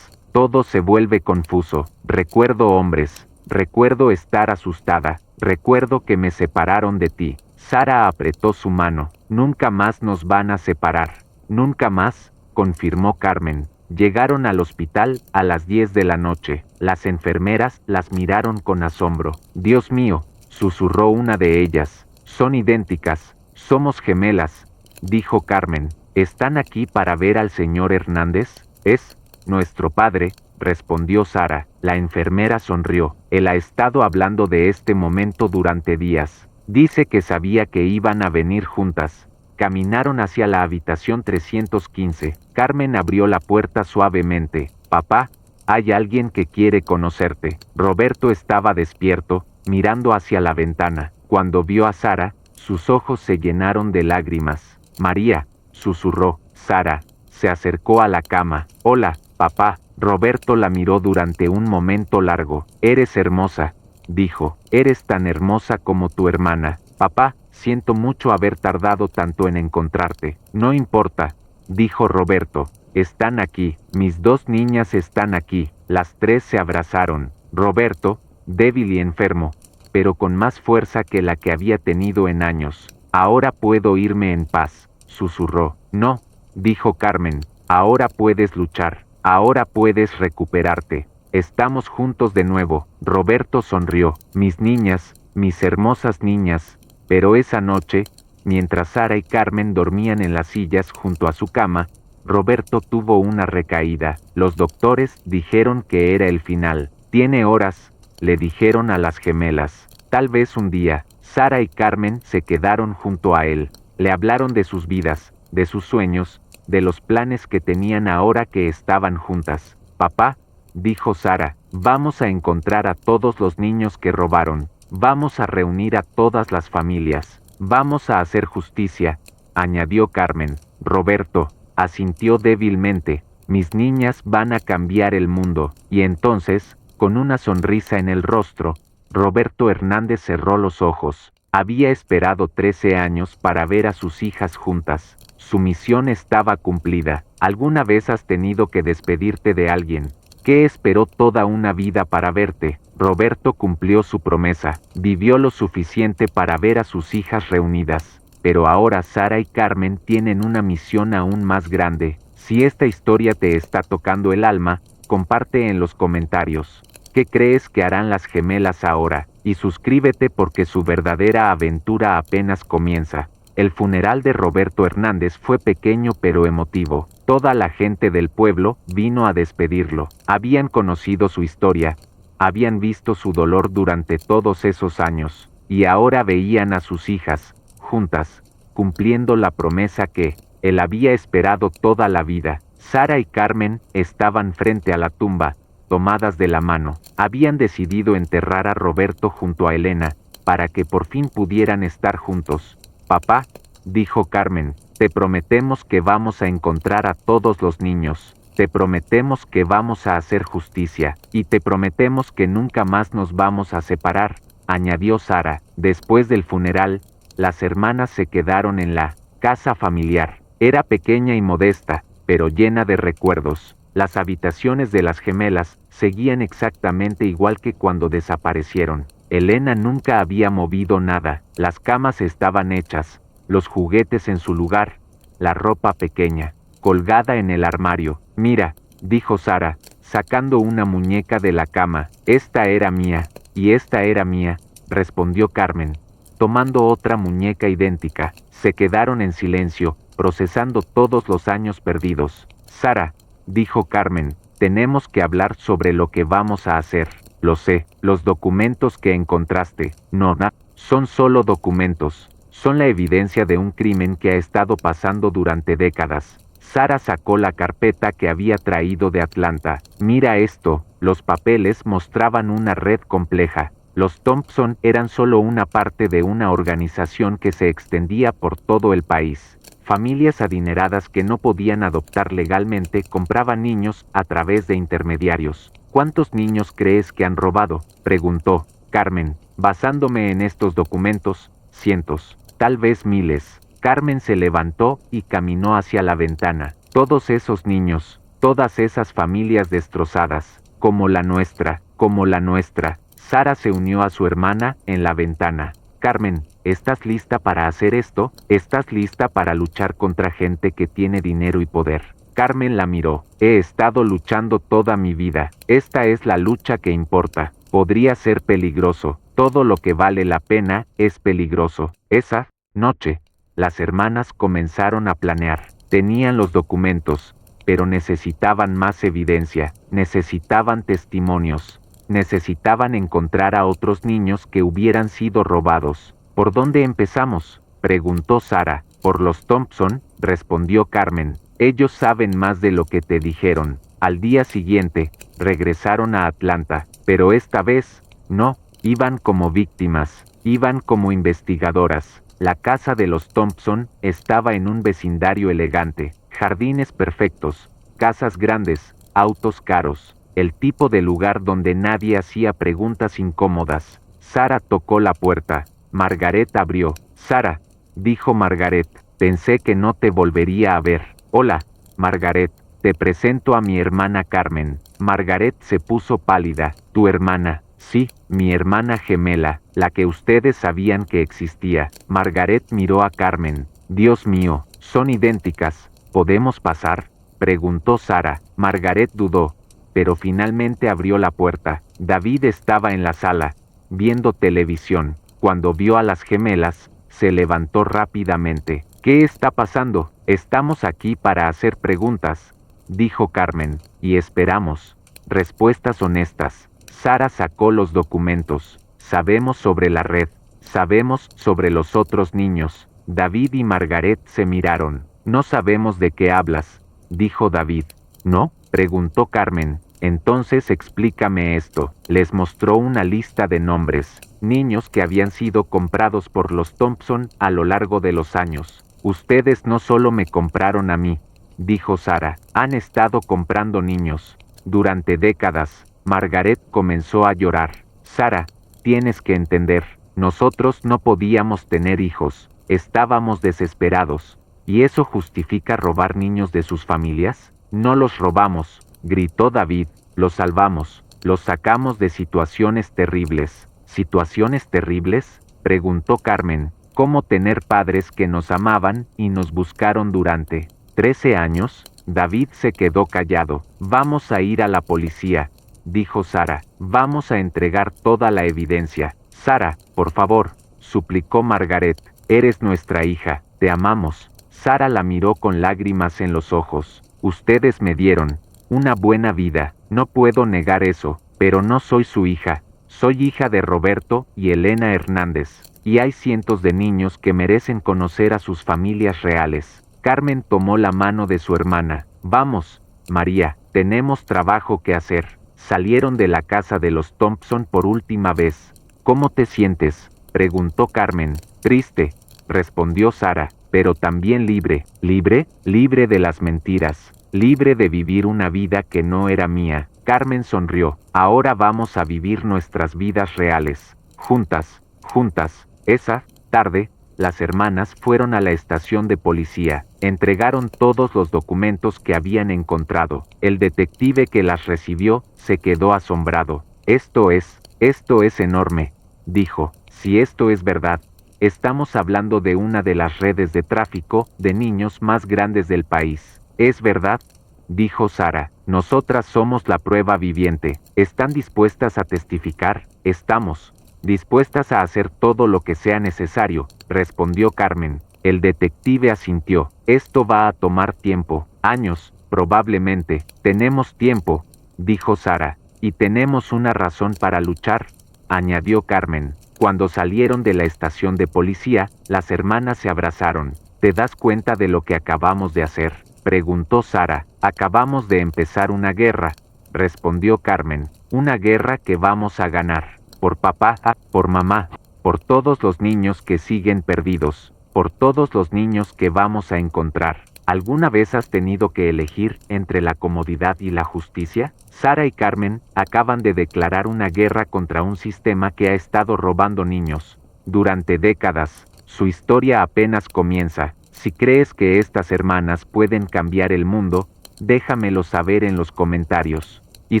todo se vuelve confuso. Recuerdo hombres. Recuerdo estar asustada. Recuerdo que me separaron de ti. Sara apretó su mano. Nunca más nos van a separar. Nunca más, confirmó Carmen. Llegaron al hospital a las 10 de la noche. Las enfermeras las miraron con asombro. Dios mío, susurró una de ellas. Son idénticas. Somos gemelas, dijo Carmen. ¿Están aquí para ver al señor Hernández? Es nuestro padre, respondió Sara. La enfermera sonrió. Él ha estado hablando de este momento durante días. Dice que sabía que iban a venir juntas. Caminaron hacia la habitación 315. Carmen abrió la puerta suavemente. Papá, hay alguien que quiere conocerte. Roberto estaba despierto, mirando hacia la ventana. Cuando vio a Sara, sus ojos se llenaron de lágrimas. María, susurró. Sara se acercó a la cama. Hola, papá. Roberto la miró durante un momento largo. Eres hermosa, dijo. Eres tan hermosa como tu hermana. Papá, siento mucho haber tardado tanto en encontrarte. No importa, dijo Roberto. Están aquí. Mis 2 niñas están aquí. Las 3 se abrazaron. Roberto, débil y enfermo, pero con más fuerza que la que había tenido en años. Ahora puedo irme en paz, susurró. No, dijo Carmen. Ahora puedes luchar. Ahora puedes recuperarte. Estamos juntos de nuevo. Roberto sonrió. Mis niñas, mis hermosas niñas. Pero esa noche, mientras Sara y Carmen dormían en las sillas junto a su cama, Roberto tuvo una recaída. Los doctores dijeron que era el final. Tiene horas, le dijeron a las gemelas. Tal vez un día. Sara y Carmen se quedaron junto a él. Le hablaron de sus vidas, de sus sueños, de los planes que tenían ahora que estaban juntas. Papá, dijo Sara, vamos a encontrar a todos los niños que robaron. Vamos a reunir a todas las familias. Vamos a hacer justicia, añadió Carmen. Roberto asintió débilmente. Mis niñas van a cambiar el mundo. Y entonces, con una sonrisa en el rostro, Roberto Hernández cerró los ojos. Había esperado 13 años para ver a sus hijas juntas. Su misión estaba cumplida. ¿Alguna vez has tenido que despedirte de alguien que esperó toda una vida para verte? Roberto cumplió su promesa. Vivió lo suficiente para ver a sus hijas reunidas. Pero ahora Sara y Carmen tienen una misión aún más grande. Si esta historia te está tocando el alma, comparte en los comentarios. ¿Qué crees que harán las gemelas ahora? Y suscríbete porque su verdadera aventura apenas comienza. El funeral de Roberto Hernández fue pequeño pero emotivo. Toda la gente del pueblo vino a despedirlo. Habían conocido su historia, habían visto su dolor durante todos esos años, y ahora veían a sus hijas, juntas, cumpliendo la promesa que él había esperado toda la vida. Sara y Carmen estaban frente a la tumba, tomadas de la mano. Habían decidido enterrar a Roberto junto a Elena, para que por fin pudieran estar juntos. Papá, dijo Carmen, te prometemos que vamos a encontrar a todos los niños. Te prometemos que vamos a hacer justicia, y te prometemos que nunca más nos vamos a separar, añadió Sara. Después del funeral, las hermanas se quedaron en la casa familiar. Era pequeña y modesta, pero llena de recuerdos. Las habitaciones de las gemelas seguían exactamente igual que cuando desaparecieron. Elena nunca había movido nada, las camas estaban hechas, los juguetes en su lugar, la ropa pequeña, colgada en el armario. Mira, dijo Sara, sacando una muñeca de la cama. Esta era mía, y esta era mía, respondió Carmen, tomando otra muñeca idéntica. Se quedaron en silencio, procesando todos los años perdidos. Sara, dijo Carmen, tenemos que hablar sobre lo que vamos a hacer. Lo sé, los documentos que encontraste, no, son solo documentos. Son la evidencia de un crimen que ha estado pasando durante décadas. Sara sacó la carpeta que había traído de Atlanta. Mira esto, los papeles mostraban una red compleja. Los Thompson eran solo una parte de una organización que se extendía por todo el país. Familias adineradas que no podían adoptar legalmente compraban niños a través de intermediarios. ¿Cuántos niños crees que han robado?, preguntó Carmen. Basándome en estos documentos, cientos, tal vez miles. Carmen se levantó y caminó hacia la ventana. Todos esos niños, todas esas familias destrozadas, como la nuestra, como la nuestra. Sara se unió a su hermana en la ventana. Carmen, ¿estás lista para hacer esto? ¿Estás lista para luchar contra gente que tiene dinero y poder? Carmen la miró. He estado luchando toda mi vida. Esta es la lucha que importa. Podría ser peligroso. Todo lo que vale la pena es peligroso. Esa noche, las hermanas comenzaron a planear. Tenían los documentos, pero necesitaban más evidencia. Necesitaban testimonios. Necesitaban encontrar a otros niños que hubieran sido robados. ¿Por dónde empezamos?, preguntó Sara. Por los Thompson, respondió Carmen. Ellos saben más de lo que te dijeron. Al día siguiente, regresaron a Atlanta, pero esta vez, no, iban como víctimas, iban como investigadoras. La casa de los Thompson estaba en un vecindario elegante, jardines perfectos, casas grandes, autos caros. El tipo de lugar donde nadie hacía preguntas incómodas. Sara tocó la puerta. Margaret abrió. Sara, dijo Margaret, pensé que no te volvería a ver. Hola, Margaret, te presento a mi hermana Carmen. Margaret se puso pálida. ¿Tu hermana? Sí, mi hermana gemela, la que ustedes sabían que existía. Margaret miró a Carmen. Dios mío, son idénticas. ¿Podemos pasar?, preguntó Sara. Margaret dudó, pero finalmente abrió la puerta. David estaba en la sala, viendo televisión. Cuando vio a las gemelas, se levantó rápidamente. ¿Qué está pasando? Estamos aquí para hacer preguntas, dijo Carmen, y esperamos respuestas honestas. Sara sacó los documentos. Sabemos sobre la red, sabemos sobre los otros niños. David y Margaret se miraron. No sabemos de qué hablas, dijo David. ¿No?, preguntó Carmen. Entonces explícame esto. Les mostró una lista de nombres, niños que habían sido comprados por los Thompson a lo largo de los años. Ustedes no solo me compraron a mí, dijo Sara, han estado comprando niños. Durante décadas. Margaret comenzó a llorar. Sara, tienes que entender, nosotros no podíamos tener hijos, estábamos desesperados. ¿Y eso justifica robar niños de sus familias? No los robamos, gritó David, los salvamos, los sacamos de situaciones terribles. ¿Situaciones terribles?, preguntó Carmen. ¿Cómo tener padres que nos amaban y nos buscaron durante 13 años? David se quedó callado. Vamos a ir a la policía, dijo Sara. Vamos a entregar toda la evidencia. Sara, por favor, suplicó Margaret. Eres nuestra hija, te amamos. Sara la miró con lágrimas en los ojos. Ustedes me dieron una buena vida, no puedo negar eso, pero no soy su hija. Soy hija de Roberto y Elena Hernández, y hay cientos de niños que merecen conocer a sus familias reales. Carmen tomó la mano de su hermana. Vamos, María, tenemos trabajo que hacer. Salieron de la casa de los Thompson por última vez. ¿Cómo te sientes?, preguntó Carmen. Triste, respondió Sara, pero también libre. ¿Libre? Libre de las mentiras. Libre de vivir una vida que no era mía. Carmen sonrió. Ahora vamos a vivir nuestras vidas reales. Juntas, juntas. Esa tarde, las hermanas fueron a la estación de policía, entregaron todos los documentos que habían encontrado. El detective que las recibió se quedó asombrado. Esto es enorme, dijo. Si esto es verdad, estamos hablando de una de las redes de tráfico de niños más grandes del país. ¿Es verdad?, dijo Sara. Nosotras somos la prueba viviente. ¿Están dispuestas a testificar? Estamos dispuestas a hacer todo lo que sea necesario, respondió Carmen. El detective asintió. Esto va a tomar tiempo, años, probablemente. Tenemos tiempo, dijo Sara, y tenemos una razón para luchar, añadió Carmen. Cuando salieron de la estación de policía, las hermanas se abrazaron. ¿Te das cuenta de lo que acabamos de hacer?, preguntó Sara. Acabamos de empezar una guerra, respondió Carmen. Una guerra que vamos a ganar. Por papá, por mamá, por todos los niños que siguen perdidos, por todos los niños que vamos a encontrar. ¿Alguna vez has tenido que elegir entre la comodidad y la justicia? Sara y Carmen acaban de declarar una guerra contra un sistema que ha estado robando niños durante décadas. Su historia apenas comienza. Si crees que estas hermanas pueden cambiar el mundo, déjamelo saber en los comentarios. Y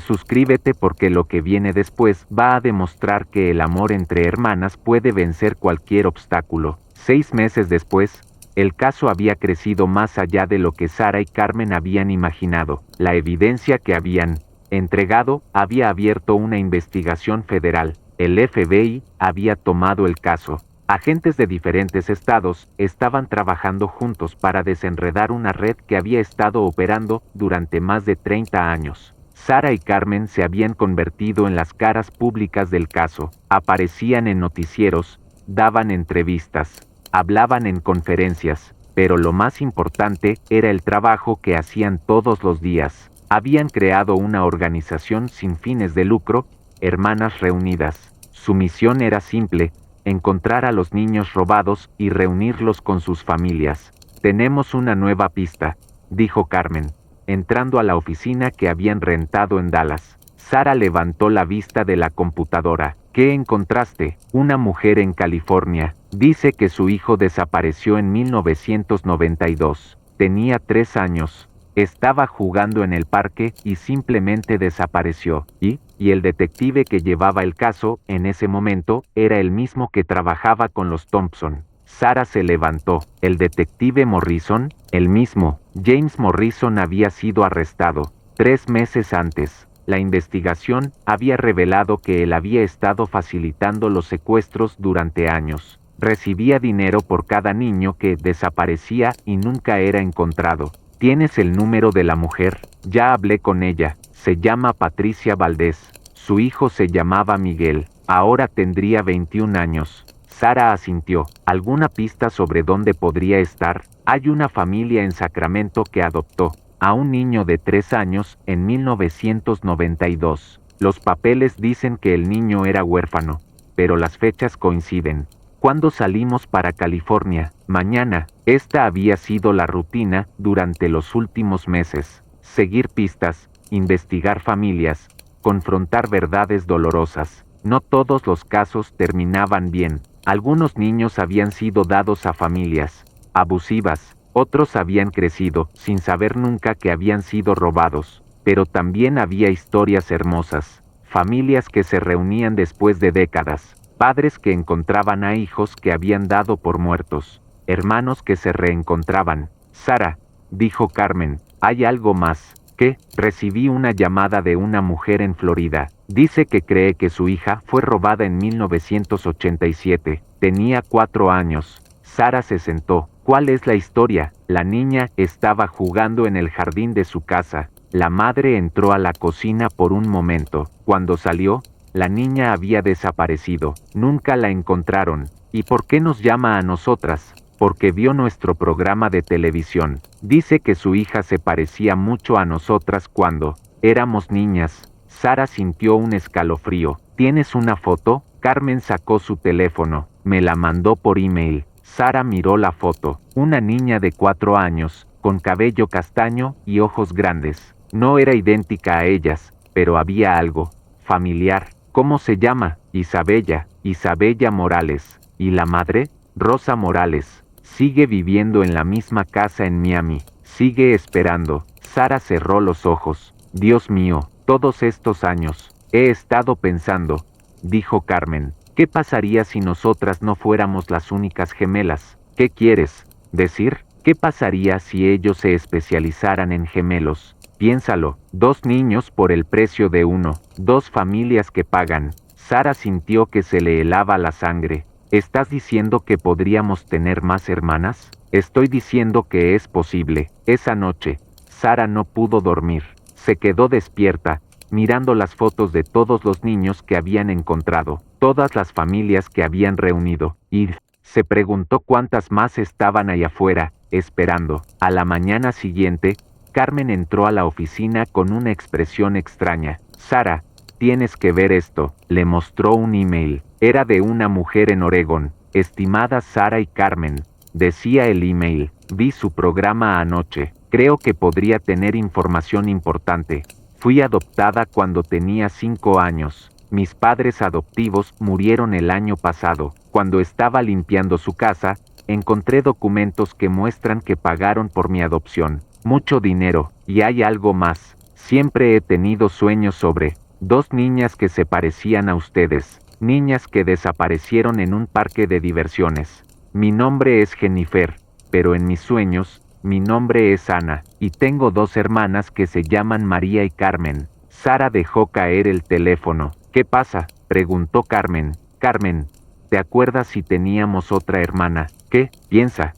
suscríbete porque lo que viene después va a demostrar que el amor entre hermanas puede vencer cualquier obstáculo. 6 meses después, el caso había crecido más allá de lo que Sara y Carmen habían imaginado. La evidencia que habían entregado había abierto una investigación federal. El FBI había tomado el caso. Agentes de diferentes estados estaban trabajando juntos para desenredar una red que había estado operando durante más de 30 años. Sara y Carmen se habían convertido en las caras públicas del caso. Aparecían en noticieros, daban entrevistas, hablaban en conferencias, pero lo más importante era el trabajo que hacían todos los días. Habían creado una organización sin fines de lucro, Hermanas Reunidas. Su misión era simple: encontrar a los niños robados y reunirlos con sus familias. Tenemos una nueva pista, dijo Carmen, entrando a la oficina que habían rentado en Dallas. Sara levantó la vista de la computadora. ¿Qué encontraste? Una mujer en California. Dice que su hijo desapareció en 1992. Tenía 3 años. Estaba jugando en el parque y simplemente desapareció. Y el detective que llevaba el caso en ese momento era el mismo que trabajaba con los Thompson. Sara se levantó. ¿El detective Morrison? El mismo. James Morrison había sido arrestado 3 meses antes. La investigación había revelado que él había estado facilitando los secuestros durante años. Recibía dinero por cada niño que desaparecía y nunca era encontrado. ¿Tienes el número de la mujer? Ya hablé con ella. Se llama Patricia Valdés. Su hijo se llamaba Miguel. Ahora tendría 21 años. Sara asintió. ¿Alguna pista sobre dónde podría estar? Hay una familia en Sacramento que adoptó a un niño de 3 años en 1992. Los papeles dicen que el niño era huérfano, pero las fechas coinciden. ¿Cuándo salimos para California? Mañana. Esta había sido la rutina durante los últimos meses. Seguir pistas, investigar familias, confrontar verdades dolorosas. No todos los casos terminaban bien. Algunos niños habían sido dados a familias abusivas, otros habían crecido sin saber nunca que habían sido robados. Pero también había historias hermosas, familias que se reunían después de décadas, padres que encontraban a hijos que habían dado por muertos, hermanos que se reencontraban. Sara, dijo Carmen, hay algo más. ¿Qué? Recibí una llamada de una mujer en Florida. Dice que cree que su hija fue robada en 1987. Tenía 4 años. Sara se sentó. ¿Cuál es la historia? La niña estaba jugando en el jardín de su casa. La madre entró a la cocina por un momento. Cuando salió, la niña había desaparecido. Nunca la encontraron. ¿Y por qué nos llama a nosotras? Porque vio nuestro programa de televisión. Dice que su hija se parecía mucho a nosotras cuando éramos niñas. Sara sintió un escalofrío. ¿Tienes una foto? Carmen sacó su teléfono. Me la mandó por email. Sara miró la foto. Una niña de 4 años, con cabello castaño y ojos grandes. No era idéntica a ellas, pero había algo familiar. ¿Cómo se llama? Isabella Morales. ¿Y la madre? Rosa Morales, sigue viviendo en la misma casa en Miami, sigue esperando. Sara cerró los ojos. Dios mío, todos estos años, he estado pensando, dijo Carmen, ¿qué pasaría si nosotras no fuéramos las únicas gemelas? ¿Qué quieres decir? ¿Qué pasaría si ellos se especializaran en gemelos? Piénsalo, 2 niños por el precio de uno, 2 familias que pagan. Sara sintió que se le helaba la sangre. ¿Estás diciendo que podríamos tener más hermanas? Estoy diciendo que es posible. Esa noche, Sara no pudo dormir. Se quedó despierta, mirando las fotos de todos los niños que habían encontrado, todas las familias que habían reunido, y se preguntó cuántas más estaban allá afuera, esperando. A la mañana siguiente, Carmen entró a la oficina con una expresión extraña. Sara, tienes que ver esto. Le mostró un email. Era de una mujer en Oregón. Estimadas Sara y Carmen, decía el email, vi su programa anoche. Creo que podría tener información importante. Fui adoptada cuando tenía 5 años. Mis padres adoptivos murieron el año pasado. Cuando estaba limpiando su casa, encontré documentos que muestran que pagaron por mi adopción. Mucho dinero, y hay algo más. Siempre he tenido sueños sobre 2 niñas que se parecían a ustedes. Niñas que desaparecieron en un parque de diversiones. Mi nombre es Jennifer, pero en mis sueños, mi nombre es Ana, y tengo 2 hermanas que se llaman María y Carmen. Sara dejó caer el teléfono. ¿Qué pasa?, preguntó Carmen. Carmen, ¿te acuerdas si teníamos otra hermana? ¿Qué? Piensa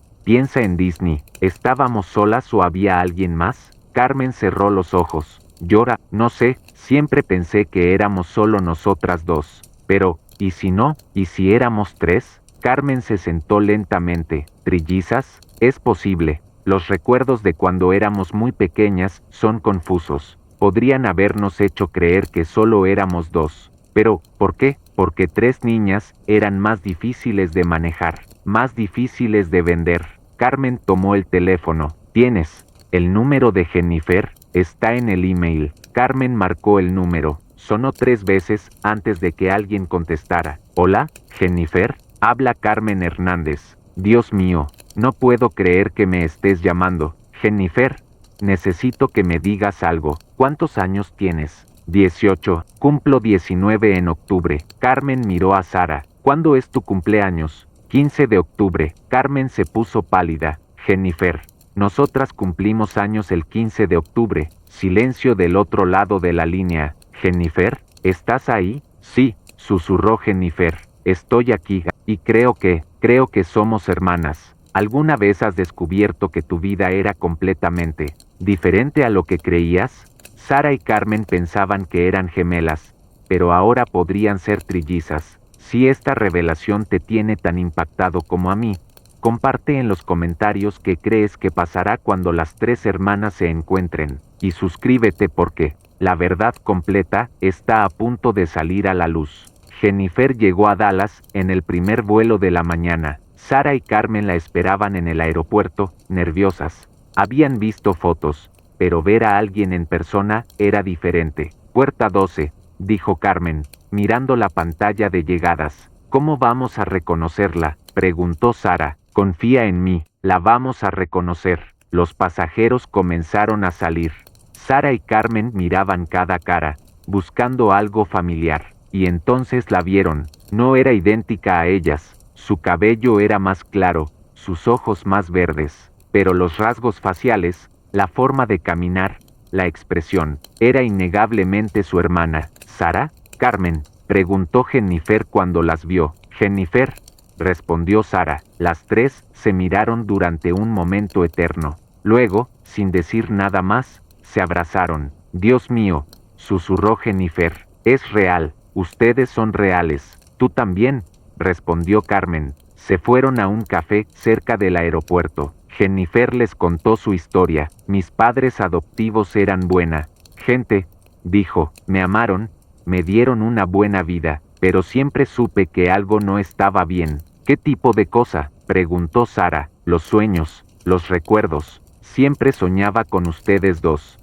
en Disney. ¿Estábamos solas o había alguien más? Carmen cerró los ojos. Llora, no sé, siempre pensé que éramos solo nosotras 2. Pero, ¿y si no? ¿Y si éramos 3? Carmen se sentó lentamente. ¿Trillizas? Es posible. Los recuerdos de cuando éramos muy pequeñas son confusos. Podrían habernos hecho creer que solo éramos 2. Pero, ¿por qué? Porque 3 niñas eran más difíciles de manejar, más difíciles de vender. Carmen tomó el teléfono. ¿Tienes el número de Jennifer? Está en el email. Carmen marcó el número. Sonó 3 veces antes de que alguien contestara. ¿Hola, Jennifer? Habla Carmen Hernández. Dios mío, no puedo creer que me estés llamando. Jennifer, necesito que me digas algo. ¿Cuántos años tienes? 18. Cumplo 19 en octubre. Carmen miró a Sara. ¿Cuándo es tu cumpleaños? 15 de octubre. Carmen se puso pálida. Jennifer, nosotras cumplimos años el 15 de octubre. Silencio del otro lado de la línea. Jennifer, ¿estás ahí? Sí, susurró Jennifer. Estoy aquí, y creo que somos hermanas. ¿Alguna vez has descubierto que tu vida era completamente diferente a lo que creías? Sara y Carmen pensaban que eran gemelas, pero ahora podrían ser trillizas. Si esta revelación te tiene tan impactado como a mí, comparte en los comentarios qué crees que pasará cuando las 3 hermanas se encuentren, y suscríbete porque la verdad completa está a punto de salir a la luz. Jennifer llegó a Dallas en el primer vuelo de la mañana. Sara y Carmen la esperaban en el aeropuerto, nerviosas. Habían visto fotos, pero ver a alguien en persona era diferente. Puerta 12, dijo Carmen, mirando la pantalla de llegadas. ¿Cómo vamos a reconocerla?, preguntó Sara. Confía en mí, la vamos a reconocer. Los pasajeros comenzaron a salir. Sara y Carmen miraban cada cara, buscando algo familiar, y entonces la vieron. No era idéntica a ellas. Su cabello era más claro, sus ojos más verdes, pero los rasgos faciales, la forma de caminar, la expresión, era innegablemente su hermana. ¿Sara? Carmen, preguntó Jennifer cuando las vio. Jennifer, respondió Sara. Las 3 se miraron durante un momento eterno. Luego, sin decir nada más, se abrazaron. Dios mío, susurró Jennifer. Es real, ustedes son reales. Tú también, respondió Carmen. Se fueron a un café cerca del aeropuerto. Jennifer les contó su historia. Mis padres adoptivos eran buena gente, dijo. Me amaron, me dieron una buena vida, pero siempre supe que algo no estaba bien. ¿Qué tipo de cosa?, preguntó Sara. Los sueños, los recuerdos. Siempre soñaba con ustedes 2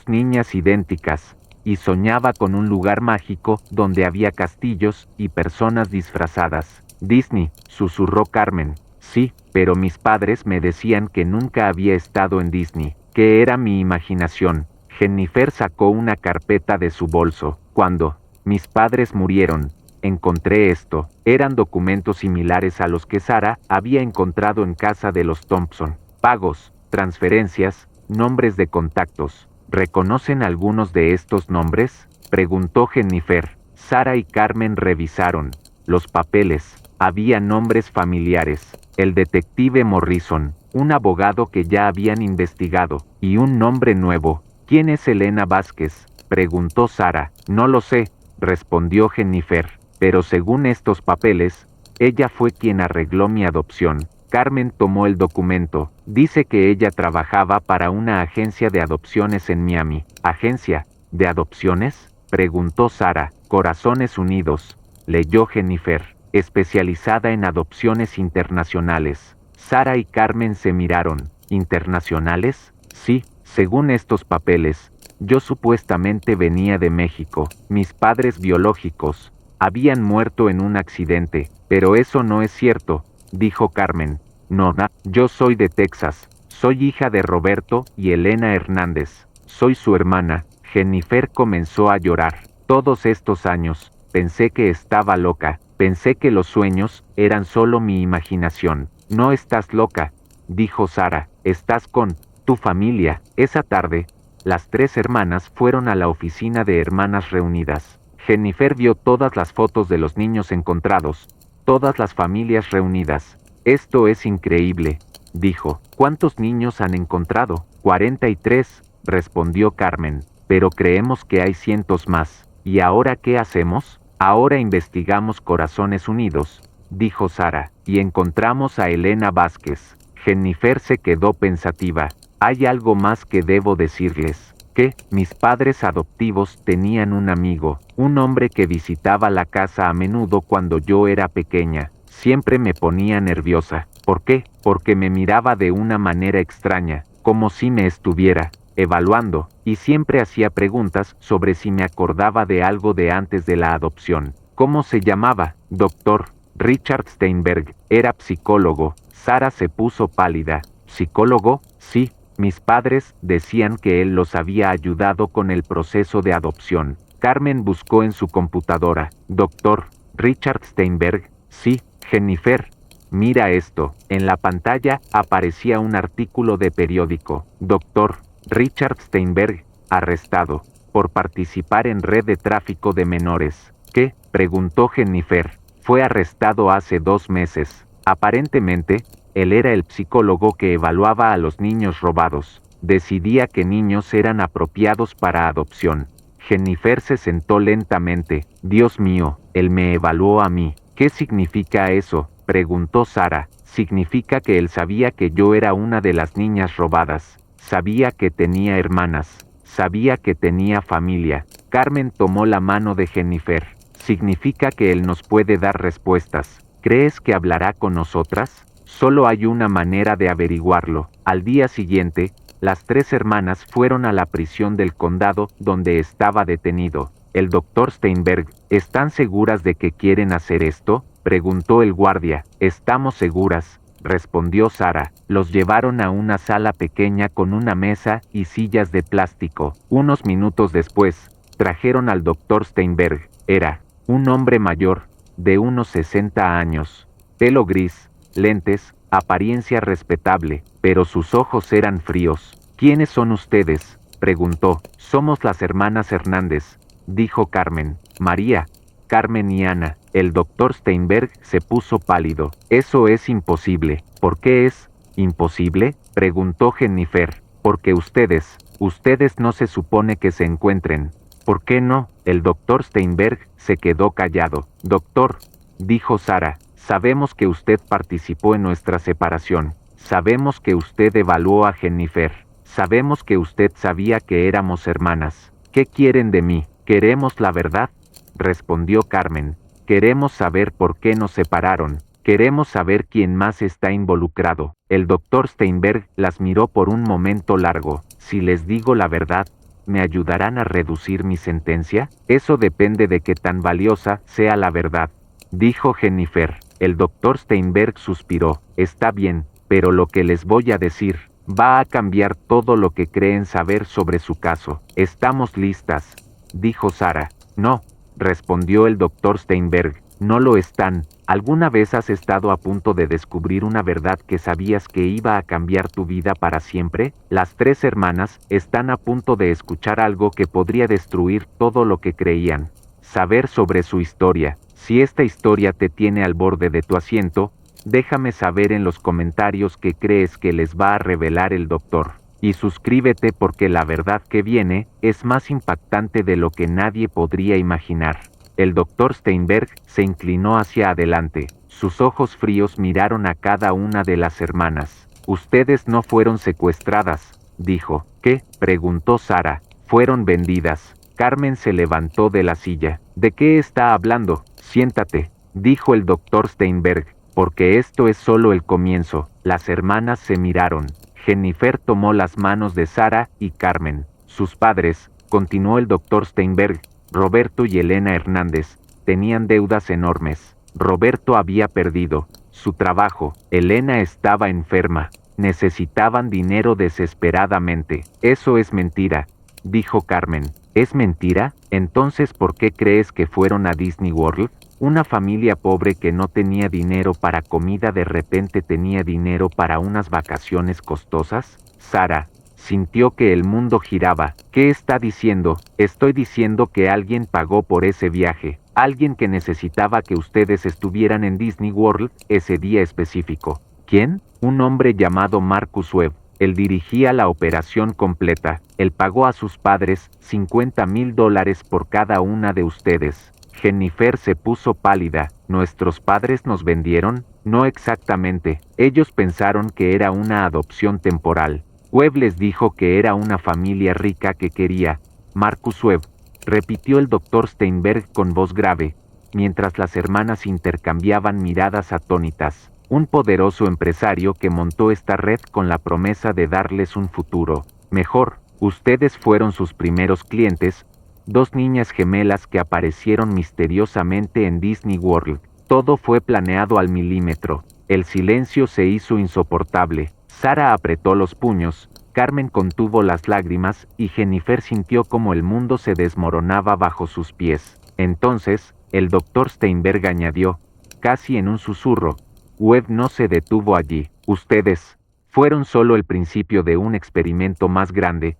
niñas idénticas, y soñaba con un lugar mágico donde había castillos y personas disfrazadas. Disney, susurró Carmen. Sí, pero mis padres me decían que nunca había estado en Disney, que era mi imaginación. Jennifer sacó una carpeta de su bolso. Cuando mis padres murieron, encontré esto. Eran documentos similares a los que Sara había encontrado en casa de los Thompson. Pagos, transferencias, nombres de contactos. ¿Reconocen algunos de estos nombres?, preguntó Jennifer. Sara y Carmen revisaron los papeles. Había nombres familiares. El detective Morrison, un abogado que ya habían investigado, y un nombre nuevo. ¿Quién es Elena Vázquez?, preguntó Sara. No lo sé, respondió Jennifer, pero según estos papeles, ella fue quien arregló mi adopción. Carmen tomó el documento. Dice que ella trabajaba para una agencia de adopciones en Miami. ¿Agencia de adopciones?, preguntó Sara. Corazones Unidos, leyó Jennifer, especializada en adopciones internacionales. Sara y Carmen se miraron. ¿Internacionales? Sí, según estos papeles, yo supuestamente venía de México. Mis padres biológicos habían muerto en un accidente, pero eso no es cierto, dijo Carmen. No, yo soy de Texas. Soy hija de Roberto y Elena Hernández. Soy su hermana. Jennifer comenzó a llorar. Todos estos años, pensé que estaba loca. Pensé que los sueños eran solo mi imaginación. No estás loca, dijo Sara. Estás con tu familia. Esa tarde, las tres hermanas fueron a la oficina de Hermanas Reunidas. Jennifer vio todas las fotos de los niños encontrados, todas las familias reunidas. Esto es increíble, dijo. ¿Cuántos niños han encontrado? 43, respondió Carmen. Pero creemos que hay cientos más. ¿Y ahora qué hacemos? Ahora investigamos Corazones Unidos, dijo Sara, y encontramos a Elena Vázquez. Jennifer se quedó pensativa. Hay algo más que debo decirles. Que mis padres adoptivos tenían un amigo, un hombre que visitaba la casa a menudo cuando yo era pequeña. Siempre me ponía nerviosa. ¿Por qué? Porque me miraba de una manera extraña, como si me estuviera evaluando, y siempre hacía preguntas sobre si me acordaba de algo de antes de la adopción. ¿Cómo se llamaba? Doctor Richard Steinberg. Era psicólogo. Sara se puso pálida. ¿Psicólogo? Sí. Mis padres decían que él los había ayudado con el proceso de adopción. Carmen buscó en su computadora. Doctor Richard Steinberg. Sí. Jennifer, mira esto. En la pantalla aparecía un artículo de periódico. Doctor Richard Steinberg, arrestado por participar en red de tráfico de menores. ¿Qué?, preguntó Jennifer. Fue arrestado hace 2 meses. Aparentemente, él era el psicólogo que evaluaba a los niños robados. Decidía qué niños eran apropiados para adopción. Jennifer se sentó lentamente. Dios mío, él me evaluó a mí. ¿Qué significa eso?, preguntó Sara. Significa que él sabía que yo era una de las niñas robadas. Sabía que tenía hermanas. Sabía que tenía familia. Carmen tomó la mano de Jennifer. Significa que él nos puede dar respuestas. ¿Crees que hablará con nosotras? Solo hay una manera de averiguarlo. Al día siguiente, las 3 hermanas fueron a la prisión del condado donde estaba detenido el doctor Steinberg. ¿Están seguras de que quieren hacer esto?, preguntó el guardia. Estamos seguras, respondió Sara. Los llevaron a una sala pequeña con una mesa y sillas de plástico. Unos minutos después, trajeron al doctor Steinberg. Era un hombre mayor, de unos 60 años, pelo gris, lentes, apariencia respetable, pero sus ojos eran fríos. ¿Quiénes son ustedes?, preguntó. Somos las hermanas Hernández, dijo Carmen. María, Carmen y Ana. El doctor Steinberg se puso pálido. Eso es imposible. ¿Por qué es imposible?, preguntó Jennifer. Porque ustedes no se supone que se encuentren. ¿Por qué no? El doctor Steinberg se quedó callado. Doctor, dijo Sara, sabemos que usted participó en nuestra separación. Sabemos que usted evaluó a Jennifer. Sabemos que usted sabía que éramos hermanas. ¿Qué quieren de mí? Queremos la verdad, respondió Carmen. Queremos saber por qué nos separaron. Queremos saber quién más está involucrado. El doctor Steinberg las miró por un momento largo. Si les digo la verdad, ¿me ayudarán a reducir mi sentencia? Eso depende de qué tan valiosa sea la verdad, dijo Jennifer. El doctor Steinberg suspiró. Está bien, pero lo que les voy a decir va a cambiar todo lo que creen saber sobre su caso. Estamos listas, dijo Sara. No, respondió el doctor Steinberg. No lo están. ¿Alguna vez has estado a punto de descubrir una verdad que sabías que iba a cambiar tu vida para siempre? Las tres hermanas están a punto de escuchar algo que podría destruir todo lo que creían saber sobre su historia. Si esta historia te tiene al borde de tu asiento, déjame saber en los comentarios qué crees que les va a revelar el doctor. Y suscríbete porque la verdad que viene es más impactante de lo que nadie podría imaginar. El doctor Steinberg se inclinó hacia adelante. Sus ojos fríos miraron a cada una de las hermanas. Ustedes no fueron secuestradas, dijo. ¿Qué? Preguntó Sara. Fueron vendidas. Carmen se levantó de la silla. ¿De qué está hablando? Siéntate, dijo el doctor Steinberg, porque esto es solo el comienzo. Las hermanas se miraron. Jennifer tomó las manos de Sara y Carmen. Sus padres, continuó el doctor Steinberg, Roberto y Elena Hernández, tenían deudas enormes. Roberto había perdido su trabajo. Elena estaba enferma. Necesitaban dinero desesperadamente. Eso es mentira, dijo Carmen. ¿Es mentira? Entonces, ¿por qué crees que fueron a Disney World? Una familia pobre que no tenía dinero para comida de repente tenía dinero para unas vacaciones costosas. Sara sintió que el mundo giraba. ¿Qué está diciendo? Estoy diciendo que alguien pagó por ese viaje. Alguien que necesitaba que ustedes estuvieran en Disney World ese día específico. ¿Quién? Un hombre llamado Marcus Webb. Él dirigía la operación completa. Él pagó a sus padres $50,000 por cada una de ustedes. Jennifer se puso pálida. ¿Nuestros padres nos vendieron? No exactamente. Ellos pensaron que era una adopción temporal. Webb les dijo que era una familia rica que quería. Marcus Webb, repitió el doctor Steinberg con voz grave, mientras las hermanas intercambiaban miradas atónitas. Un poderoso empresario que montó esta red con la promesa de darles un futuro mejor. Ustedes fueron sus primeros clientes, dos niñas gemelas que aparecieron misteriosamente en Disney World. Todo fue planeado al milímetro. El silencio se hizo insoportable. Sara apretó los puños, Carmen contuvo las lágrimas y Jennifer sintió como el mundo se desmoronaba bajo sus pies. Entonces, el doctor Steinberg añadió, casi en un susurro, Webb no se detuvo allí. Ustedes fueron solo el principio de un experimento más grande,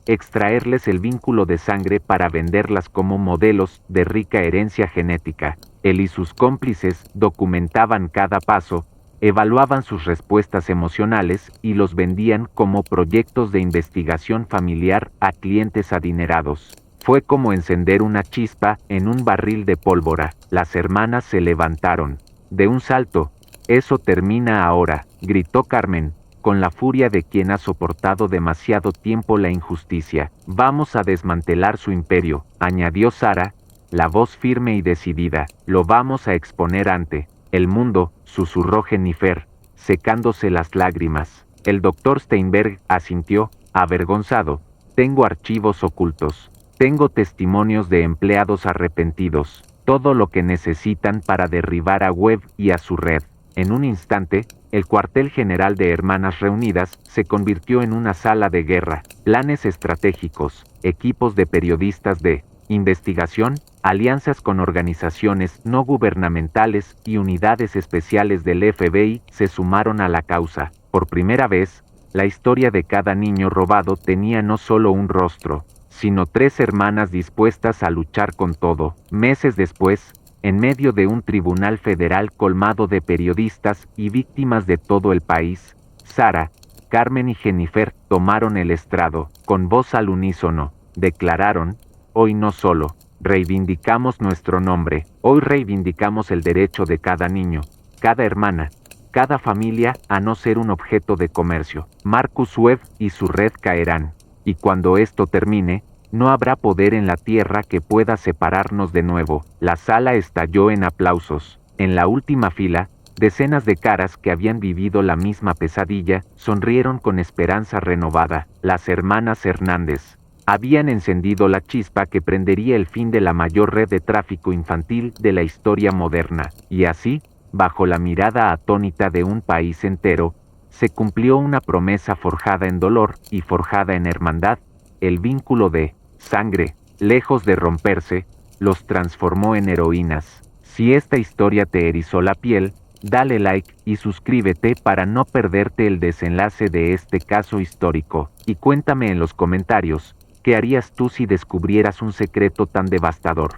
extraerles el vínculo de sangre para venderlas como modelos de rica herencia genética. Él y sus cómplices documentaban cada paso, evaluaban sus respuestas emocionales y los vendían como proyectos de investigación familiar a clientes adinerados. Fue como encender una chispa en un barril de pólvora. Las hermanas se levantaron. De un salto. Eso termina ahora, gritó Carmen, con la furia de quien ha soportado demasiado tiempo la injusticia. Vamos a desmantelar su imperio, añadió Sara, la voz firme y decidida. Lo vamos a exponer ante el mundo, susurró Jennifer, secándose las lágrimas. El doctor Steinberg asintió, avergonzado. Tengo archivos ocultos. Tengo testimonios de empleados arrepentidos. Todo lo que necesitan para derribar a Webb y a su red. En un instante, el cuartel general de Hermanas Reunidas se convirtió en una sala de guerra. Planes estratégicos, equipos de periodistas de investigación, alianzas con organizaciones no gubernamentales y unidades especiales del FBI se sumaron a la causa. Por primera vez, la historia de cada niño robado tenía no solo un rostro, sino tres hermanas dispuestas a luchar con todo. Meses después, en medio de un tribunal federal colmado de periodistas y víctimas de todo el país, Sara, Carmen y Jennifer tomaron el estrado. Con voz al unísono, declararon, hoy no solo reivindicamos nuestro nombre, hoy reivindicamos el derecho de cada niño, cada hermana, cada familia a no ser un objeto de comercio. Marcus Webb y su red caerán, y cuando esto termine, no habrá poder en la tierra que pueda separarnos de nuevo. La sala estalló en aplausos. En la última fila, decenas de caras que habían vivido la misma pesadilla, sonrieron con esperanza renovada. Las hermanas Hernández habían encendido la chispa que prendería el fin de la mayor red de tráfico infantil de la historia moderna. Y así, bajo la mirada atónita de un país entero, se cumplió una promesa forjada en dolor y forjada en hermandad. El vínculo de sangre, lejos de romperse, los transformó en heroínas. Si esta historia te erizó la piel, dale like y suscríbete para no perderte el desenlace de este caso histórico. Y cuéntame en los comentarios, ¿qué harías tú si descubrieras un secreto tan devastador?